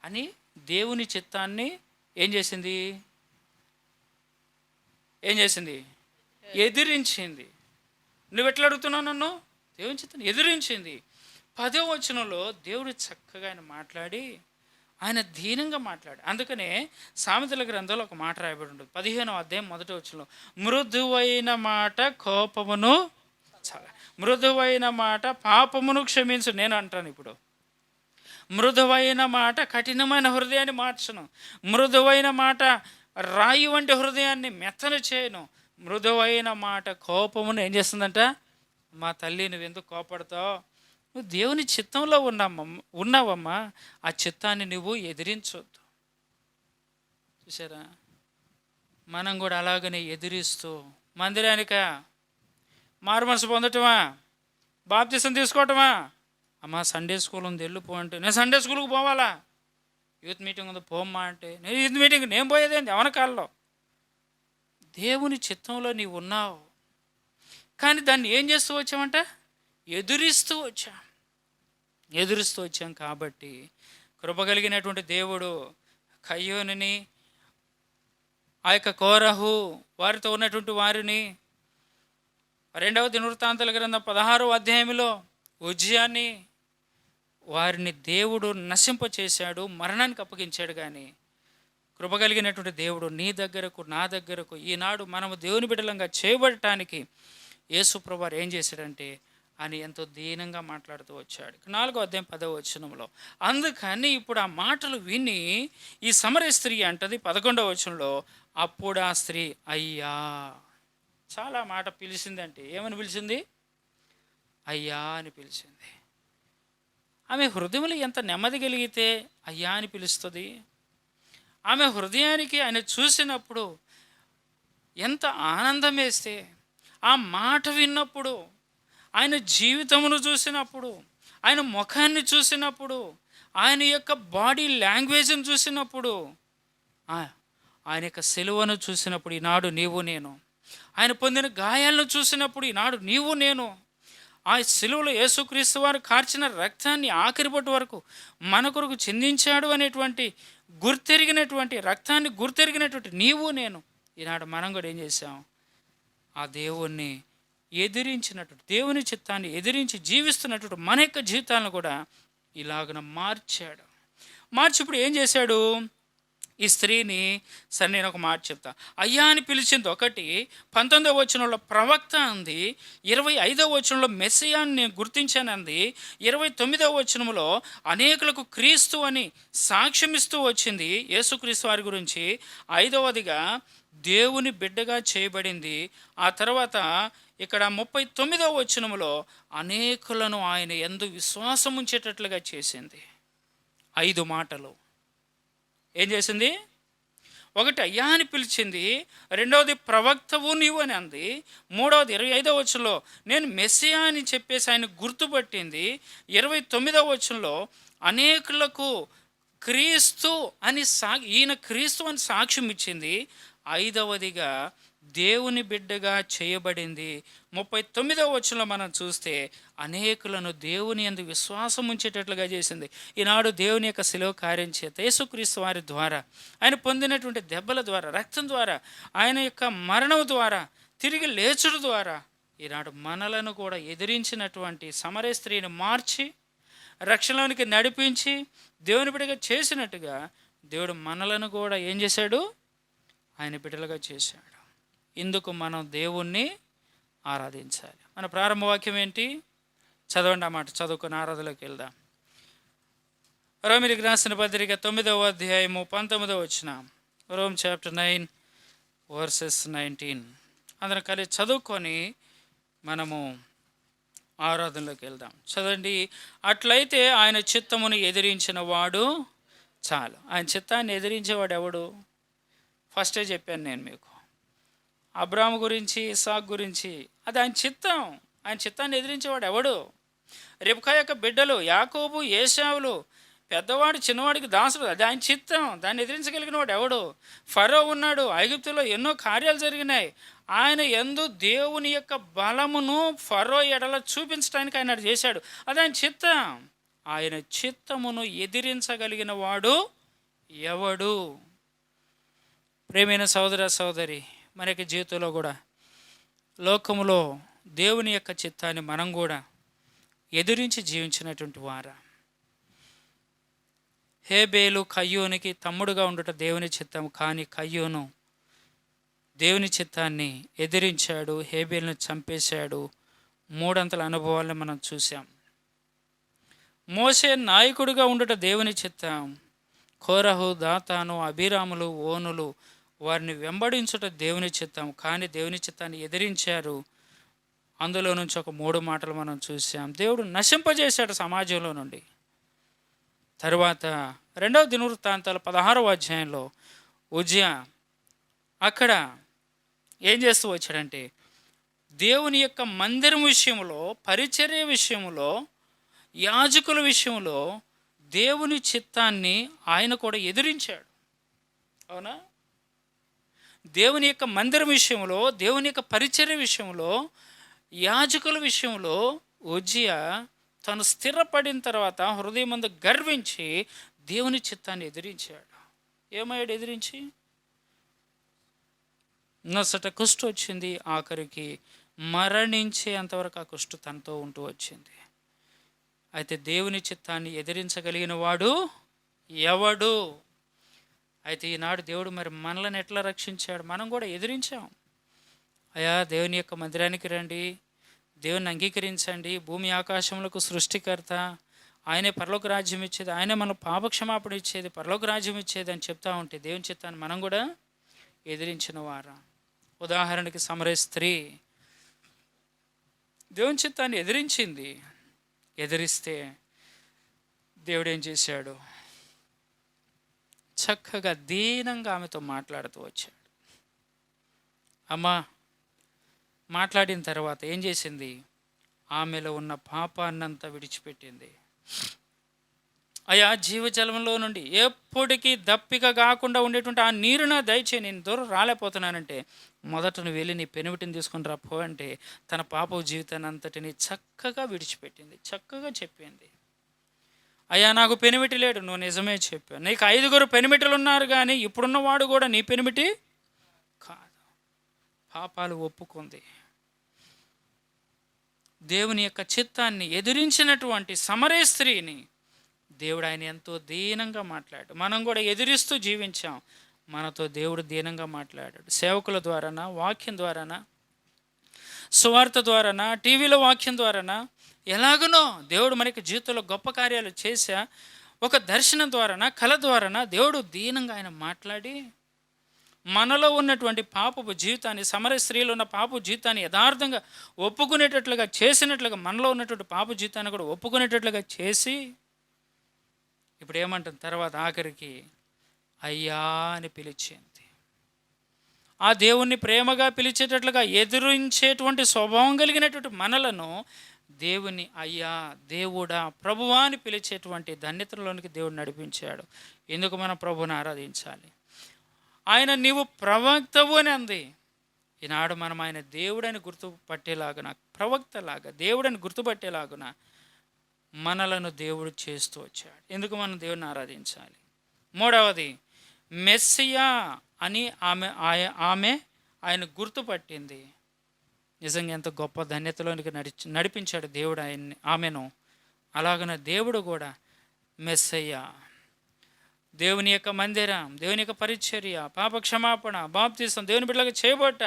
అని దేవుని చిత్తాన్ని ఏం చేసింది? ఎదిరించింది. నువ్వు ఎట్లా అడుగుతున్నావు నన్ను? దేవుని చిత్తాన్ని ఎదిరించింది. 10వ వచనంలో దేవుడు చక్కగా ఆయన మాట్లాడి, ఆయన దీనంగా మాట్లాడి, అందుకనే సామెతల గ్రంథంలో ఒక మాట రాయబడి ఉంటుంది 15వ అధ్యాయం 1వ వచనంలో, మృదువైన మాట కోపమును మృదువైన మాట పాపమును క్షమించు. నేను అంటాను ఇప్పుడు, మృదువైన మాట కఠినమైన హృదయాన్ని మార్చును, మృదువైన మాట రాయి వంటి హృదయాన్ని మెత్తన చేయను, మృదువైన మాట కోపమును ఏం చేస్తుందంట? మా తల్లి, నువ్వు ఎందుకు కోపడతావు? నువ్వు దేవుని చిత్తంలో ఉన్నావమ్మా. ఆ చిత్తాన్ని నువ్వు ఎదిరించొద్దు. చూసారా? మనం కూడా అలాగనే ఎదిరిస్తూ మందిరానిక మారు మనసు పొందటమా, బాప్తిసం తీసుకోవటమా, అమ్మా సండే స్కూల్ ఉంది వెళ్ళిపో అంటే, నేను సండే స్కూల్కి పోవాలా? యూత్ మీటింగ్ ఉంది పోమ్మా అంటే, నేను యూత్ మీటింగ్ నేను పోయేదేంటి ఎవరి కాల్లో? దేవుని చిత్తంలో నీవు ఉన్నావు, కానీ దాన్ని ఏం చేస్తూ వచ్చామంట? ఎదురిస్తూ వచ్చాం. కాబట్టి కృప కలిగినటువంటి దేవుడు కయ్యోనిని, ఆ యొక్క కోరహు వారితో ఉన్నటువంటి వారిని, 2వ దినవృత్తాంతాల గ్రంథం 16వ అధ్యాయంలో ఉజ్జియాని, వారిని దేవుడు నశింపచేశాడు, మరణానికి అప్పగించాడు. కానీ కృప కలిగినటువంటి దేవుడు నీ దగ్గరకు నా దగ్గరకు ఈనాడు మనము దేవుని బిడ్డలంగా చేయబడటానికి యేసుప్రభు వారు ఏం చేశాడంటే అని ఎంతో దీనంగా మాట్లాడుతూ వచ్చాడు. 4వ అధ్యాయం 10వ వచనంలో. అందుకని ఇప్పుడు ఆ మాటలు విని ఈ సమరయ స్త్రీ అంటది 11వ వచనంలో, అప్పుడు ఆ స్త్రీ అయ్యా, చాలా మాట పిలిచిందంటే ఏమని పిలిచింది? అయ్యా అని పిలిచింది. ఆమె హృదయంలో ఎంత నెమ్మది కలిగితే అయ్యా అని పిలుస్తుంది. ఆమె హృదయానికి ఆయన చూసినప్పుడు ఎంత ఆనందం వేస్తే, ఆ మాట విన్నప్పుడు, ఆయన జీవితమును చూసినప్పుడు, ఆయన ముఖాన్ని చూసినప్పుడు, ఆయన యొక్క బాడీ లాంగ్వేజ్ని చూసినప్పుడు, ఆయన యొక్క సిలువను చూసినప్పుడు, ఈనాడు నీవు నేను, ఆయన పొందిన గాయాలను చూసినప్పుడు, ఈనాడు నీవు నేను, ఆ సిలువలో యేసుక్రీస్తు వారు కార్చిన రక్తాన్ని ఆఖరి బొట్టు వరకు మన కొరకు చిందించాడు అనేటువంటి రక్తాన్ని గుర్తెరిగినటువంటి నీవు నేను, ఈనాడు మనం కూడా ఏం చేశాం? ఆ దేవుణ్ణి ఎదిరించినటువంటి, దేవుని చిత్తాన్ని ఎదిరించి జీవిస్తున్నటువంటి మన యొక్క జీవితాలను కూడా ఇలాగన మార్చాడు. మార్చి ఇప్పుడు ఏం చేశాడు? ఈ స్త్రీని, సరే నేను ఒక మాట చెప్తా, అయ్యా అని పిలిచింది ఒకటి, 19వ వచనంలో ప్రవక్త అంది, 25వ వచనంలో మెస్సియాని నేను గుర్తించానంది, 29వ వచనంలో అనేకులకు క్రీస్తు అని సాక్ష్యమిస్తూ వచ్చింది యేసుక్రీస్తు వారి గురించి, 5వదిగా దేవుని బిడ్డగా చేయబడింది. ఆ తర్వాత ఇక్కడ 39వ వచనంలో అనేకులను ఆయన యందు విశ్వాసం ఉంచేటట్లుగా చేసింది. 5 మాటలు ఏం చేసింది? ఒకటి అయ్యా అని పిలిచింది, 2వది ప్రవక్తవు నీవు అని అంది, 3వది 25వ వచనంలో నేను మెస్సియా అని చెప్పేసి ఆయన గుర్తుపట్టింది, 29వ వచనంలో అనేకులకు క్రీస్తు అని ఈయన క్రీస్తు అని సాక్ష్యం ఇచ్చింది, 5వదిగా దేవుని బిడ్డగా చేయబడింది. 39వ వచనంలో మనం చూస్తే అనేకులను దేవుని యందు విశ్వాసం ఉంచేటట్లుగా చేసింది. ఈనాడు దేవుని యొక్క శిలువ కార్యం చేత యేసుక్రీస్తు వారి ద్వారా, ఆయన పొందినటువంటి దెబ్బల ద్వారా, రక్తం ద్వారా, ఆయన యొక్క మరణం ద్వారా, తిరిగి లేచుడు ద్వారా ఈనాడు మనలను కూడా ఎదిరించినటువంటి సమరయ స్త్రీని మార్చి రక్షణలోనికి నడిపించి దేవుని బిడ్డగా చేసినట్టుగా దేవుడు మనలను కూడా ఏం చేశాడు? ఆయన బిడ్డలుగా చేశాడు. ఇందుకు మనం దేవుణ్ణి ఆరాధించాలి. మన ప్రారంభ వాక్యం ఏంటి? చదవండి, ఆ మాట చదువుకుని ఆరాధనలోకి వెళ్దాం. రోమిలికి రాసిన పత్రిక 9వ అధ్యాయము 19వ వచనం. Rome chapter 9 versus 19. అందరం కలిసి చదువుకొని మనము ఆరాధనలోకి వెళ్దాం. చదవండి. అట్లయితే ఆయన చిత్తమును ఎదిరించిన వాడు చాలు. ఆయన చిత్తాన్ని ఎదిరించేవాడు ఎవడు? ఫస్టే చెప్పాను నేను మీకు, అబ్రాము గురించి, ఇస్సాకు గురించి. అది ఆయన చిత్తం. ఆయన చిత్తాన్ని ఎదిరించేవాడు ఎవడు? రిబ్కా యొక్క బిడ్డలు యాకోబు, ఏశావులు, పెద్దవాడు చిన్నవాడికి దాసుడు, అది ఆయన చిత్తం. దాన్ని ఎదిరించగలిగిన వాడు ఎవడు? ఫరో ఉన్నాడు, ఐగుప్తులో ఎన్నో కార్యాలు జరిగినాయి. ఆయన యందు దేవుని యొక్క బలమును ఫరో ఎడల చూపించడానికి ఆయన చేశాడు. అది ఆయన చిత్తం. ఆయన చిత్తమును ఎదిరించగలిగిన వాడు ఎవడు? ప్రేమైన సోదర సోదరి, మన యొక్క జీవితంలో కూడా లోకములో దేవుని యొక్క చిత్తాన్ని మనం కూడా ఎదిరించి జీవించినటువంటి వారా? హేబేలు కయ్యోనికి తమ్ముడుగా ఉండట దేవుని చిత్తం, కానీ కయ్యోను దేవుని చిత్తాన్ని ఎదిరించాడు, హేబేలును చంపేశాడు. 3 అంతల అనుభవాలను మనం చూసాం. మోషే నాయకుడిగా ఉండట దేవుని చిత్తం, కోరహు, దాతాను, అబీరాములు, ఓనులు వారిని వెంబడించుట దేవుని చిత్తం, కానీ దేవుని చిత్తాన్ని ఎదిరించారు. అందులో నుంచి ఒక 3 మాటలు మనం చూసాం. దేవుడు నశింపజేశాడు సమాజంలో నుండి. తరువాత 2వ దినవృత్తాంతాలు 16వ అధ్యాయంలో ఉజ్జియా అక్కడ ఏం చేస్తూ వచ్చాడంటే, దేవుని యొక్క మందిరం విషయంలో, పరిచర్య విషయంలో, యాజకుల విషయంలో దేవుని చిత్తాన్ని ఆయన కూడా ఎదిరించాడు. అవునా? దేవుని యొక్క మందిరం విషయంలో, దేవుని యొక్క పరిచర్య విషయంలో, యాజకుల విషయంలో ఉజ్జియా తను స్థిరపడిన తర్వాత హృదయమందు గర్వించి దేవుని చిత్తాన్ని ఎదిరించాడు. ఏమయ్యాడు ఎదిరించి? నొసట కుష్టు వచ్చింది, ఆఖరికి మరణించేంతవరకు ఆ కుష్టు తనతో ఉంటూ వచ్చింది. అయితే దేవుని చిత్తాన్ని ఎదిరించగలిగిన వాడు ఎవడు? అయితే ఈనాడు దేవుడు మరి మనల్ని ఎట్లా రక్షించాడు? మనం కూడా ఎదిరించాం. అయ్యా, దేవుని యొక్క మందిరానికి రండి, దేవుని అంగీకరించండి, భూమి ఆకాశములకు సృష్టికర్త ఆయనే, పరలోక రాజ్యం ఇచ్చేది ఆయనే, మన పాపక్షమాపణ ఇచ్చేది, పరలోక రాజ్యం ఇచ్చేది అని చెప్తా ఉంటే దేవుని చిత్తాన్ని మనం కూడా ఎదిరించిన వారా. ఉదాహరణకి సమరయ స్త్రీ దేవుని చిత్తాన్ని ఎదిరించింది. ఎదిరిస్తే దేవుడు ఏం చేశాడు? చక్కగా దీనంగా ఆమెతో మాట్లాడుతూ వచ్చాడు. అమ్మా మాట్లాడిన తర్వాత ఏం చేసింది? ఆమెలో ఉన్న పాపాన్నంతా విడిచిపెట్టింది. అయ్యా, జీవజలంలో నుండి ఎప్పటికీ దప్పిక కాకుండా ఉండేటువంటి ఆ నీరున దయచే, నేను దూరం రాలేకపోతున్నానంటే, మొదట నువ్వు వెళ్ళి నీ పెనిమిటిని తీసుకొని రాపో అంటే తన పాప జీవితాన్ని అంతటిని చక్కగా విడిచిపెట్టింది. చక్కగా చెప్పింది, అయ్యా నాకు పెనిమిటి లేడు, నువ్వు నిజమే చెప్పావు, నీకు 5 పెనిమిటిలు ఉన్నారు కానీ ఇప్పుడున్నవాడు కూడా నీ పెనిమిటి కాదు. పాపాలు ఒప్పుకుంది. దేవుని యొక్క చిత్తాన్ని ఎదిరించినటువంటి సమరయ స్త్రీని దేవుడు ఆయన ఎంతో దీనంగా మాట్లాడాడు. మనం కూడా ఎదిరిస్తూ జీవించాం, మనతో దేవుడు దీనంగా మాట్లాడాడు. సేవకుల ద్వారానా, వాక్యం ద్వారానా, సువార్త ద్వారానా, టీవీలో వాక్యం ద్వారానా, ఎలాగనో దేవుడు మనకి జీవితంలో గొప్ప కార్యాలు చేశా. ఒక దర్శనం ద్వారానా, కళ ద్వారానా దేవుడు దీనంగా ఆయన మాట్లాడి మనలో ఉన్నటువంటి పాపపు జీవితాన్ని, సమరయ స్త్రీలో ఉన్న పాపపు జీవితాన్ని యథార్థంగా ఒప్పుకునేటట్లుగా చేసినట్లుగా, మనలో ఉన్నటువంటి పాప జీవితాన్ని కూడా ఒప్పుకునేటట్లుగా చేసి, ఇప్పుడు ఏమంటుంది తర్వాత ఆఖరికి అయ్యా అని పిలిచింది. ఆ దేవుణ్ణి ప్రేమగా పిలిచేటట్లుగా ఎదురించేటువంటి స్వభావం కలిగినటువంటి మనలను దేవుని అయ్యా, దేవుడా, ప్రభువా అని పిలిచేటువంటి ధన్యతలోనికి దేవుడు నడిపించాడు. ఎందుకు మనం ప్రభువుని ఆరాధించాలి? ఆయన నీవు ప్రవక్తవు అని అంది. ఈనాడు మనం ఆయన దేవుడని గుర్తుపట్టేలాగున, ప్రవక్తలాగా దేవుడని గుర్తుపట్టేలాగున మనలను దేవుడు చేస్తూ వచ్చాడు. ఎందుకు మనం దేవుని ఆరాధించాలి? 3వది, మెస్సియా అని ఆమె ఆయన గుర్తుపట్టింది. నిజంగా ఎంత గొప్ప ధన్యతలోనికి నడిపించాడు దేవుడు ఆయన్ని, ఆమెను. అలాగన దేవుడు కూడా మెస్సయ్యా, దేవుని యొక్క మందిరం, దేవుని యొక్క పరిచర్య, పాప క్షమాపణ, బాప్తిసం, దేవుని బిడ్డలకు చేయబట్ట,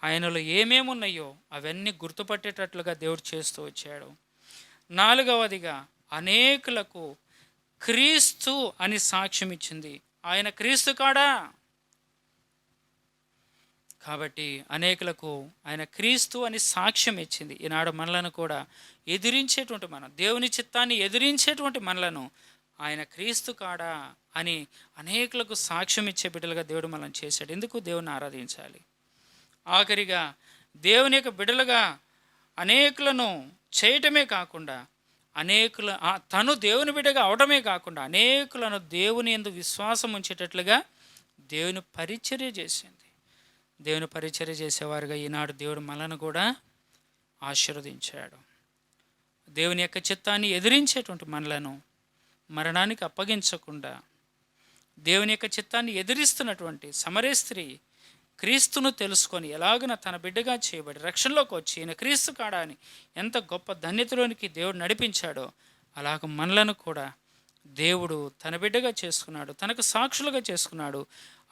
ఆయనలో ఏమేమి ఉన్నాయో అవన్నీ గుర్తుపట్టేటట్లుగా దేవుడు చేస్తూ వచ్చాడు. 4వదిగా అనేకులకు క్రీస్తు అని సాక్ష్యం ఇచ్చింది. ఆయన క్రీస్తు కాడా? కాబట్టి అనేకులకు ఆయన క్రీస్తు అని సాక్ష్యం ఇచ్చింది. ఈనాడు మనలను కూడా ఎదిరించేటువంటి మనం, దేవుని చిత్తాన్ని ఎదిరించేటువంటి మనలను ఆయన క్రీస్తు కాడా అని అనేకులకు సాక్ష్యం ఇచ్చే బిడ్డలుగా దేవుడు మనల్ని చేశాడు. ఎందుకు దేవుని ఆరాధించాలి? ఆఖరిగా దేవుని యొక్క బిడ్డలుగా అనేకులను చేయటమే కాకుండా, తను దేవుని బిడ్డగా అవటమే కాకుండా అనేకులను దేవుని యందు విశ్వాసం ఉంచేటట్లుగా దేవుని పరిచర్య చేసింది. దేవుని పరిచర్య చేసేవారుగా ఈనాడు దేవుడు మనలను కూడా ఆశీర్వదించాడు. దేవుని యొక్క చిత్తాన్ని ఎదిరించేటువంటి మనలను మరణానికి అప్పగించకుండా దేవుని యొక్క చిత్తాన్ని ఎదిరిస్తున్నటువంటి సమరయ స్త్రీ క్రీస్తును తెలుసుకొని ఎలాగన తన బిడ్డగా చేయబడి రక్షణలోకి వచ్చి ఈయన క్రీస్తు కాడా అని ఎంత గొప్ప ధన్యతలోనికి దేవుడు నడిపించాడో, అలాగ మనలను కూడా దేవుడు తన బిడ్డగా చేసుకున్నాడు, తనకు సాక్షులుగా చేసుకున్నాడు.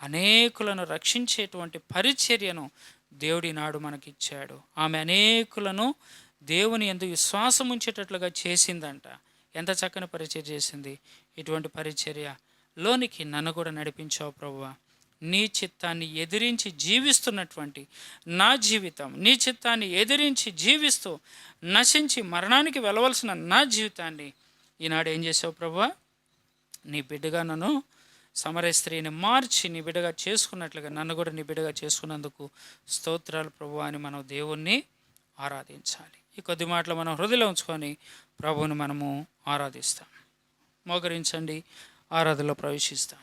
అనేకులను రక్షించేటువంటి పరిచర్యను దేవుడి నాడు మనకిచ్చాడు. ఆమె అనేకులను దేవుని యందు విశ్వాసం ఉంచేటట్లుగా చేసిందంట. ఎంత చక్కని పరిచర్య చేసింది. ఇటువంటి పరిచర్యలోనికి నన్ను కూడా నడిపించావు ప్రభువా, నీ చిత్తాన్ని ఎదిరించి జీవిస్తున్నటువంటి నా జీవితం, నీ చిత్తాన్ని ఎదిరించి జీవిస్తూ నశించి మరణానికి వెళ్ళవలసిన నా జీవితాన్ని ఈనాడు ఏం చేసావు ప్రభువా? నీ బిడ్డగా నన్ను సమరయ స్త్రీని మార్చి నీ బిడ్డగా చేసుకున్నట్లుగా నన్ను కూడా నీ బిడ్డగా చేసుకున్నందుకు స్తోత్రాలు ప్రభువా అని మనం దేవుణ్ణి ఆరాధించాలి. ఈ కొద్ది మాటలు మనం హృదయలో ఉంచుకొని ప్రభువుని మనము ఆరాధిస్తాం. మోకరించండి, ఆరాధనలో ప్రవేశిస్తాం.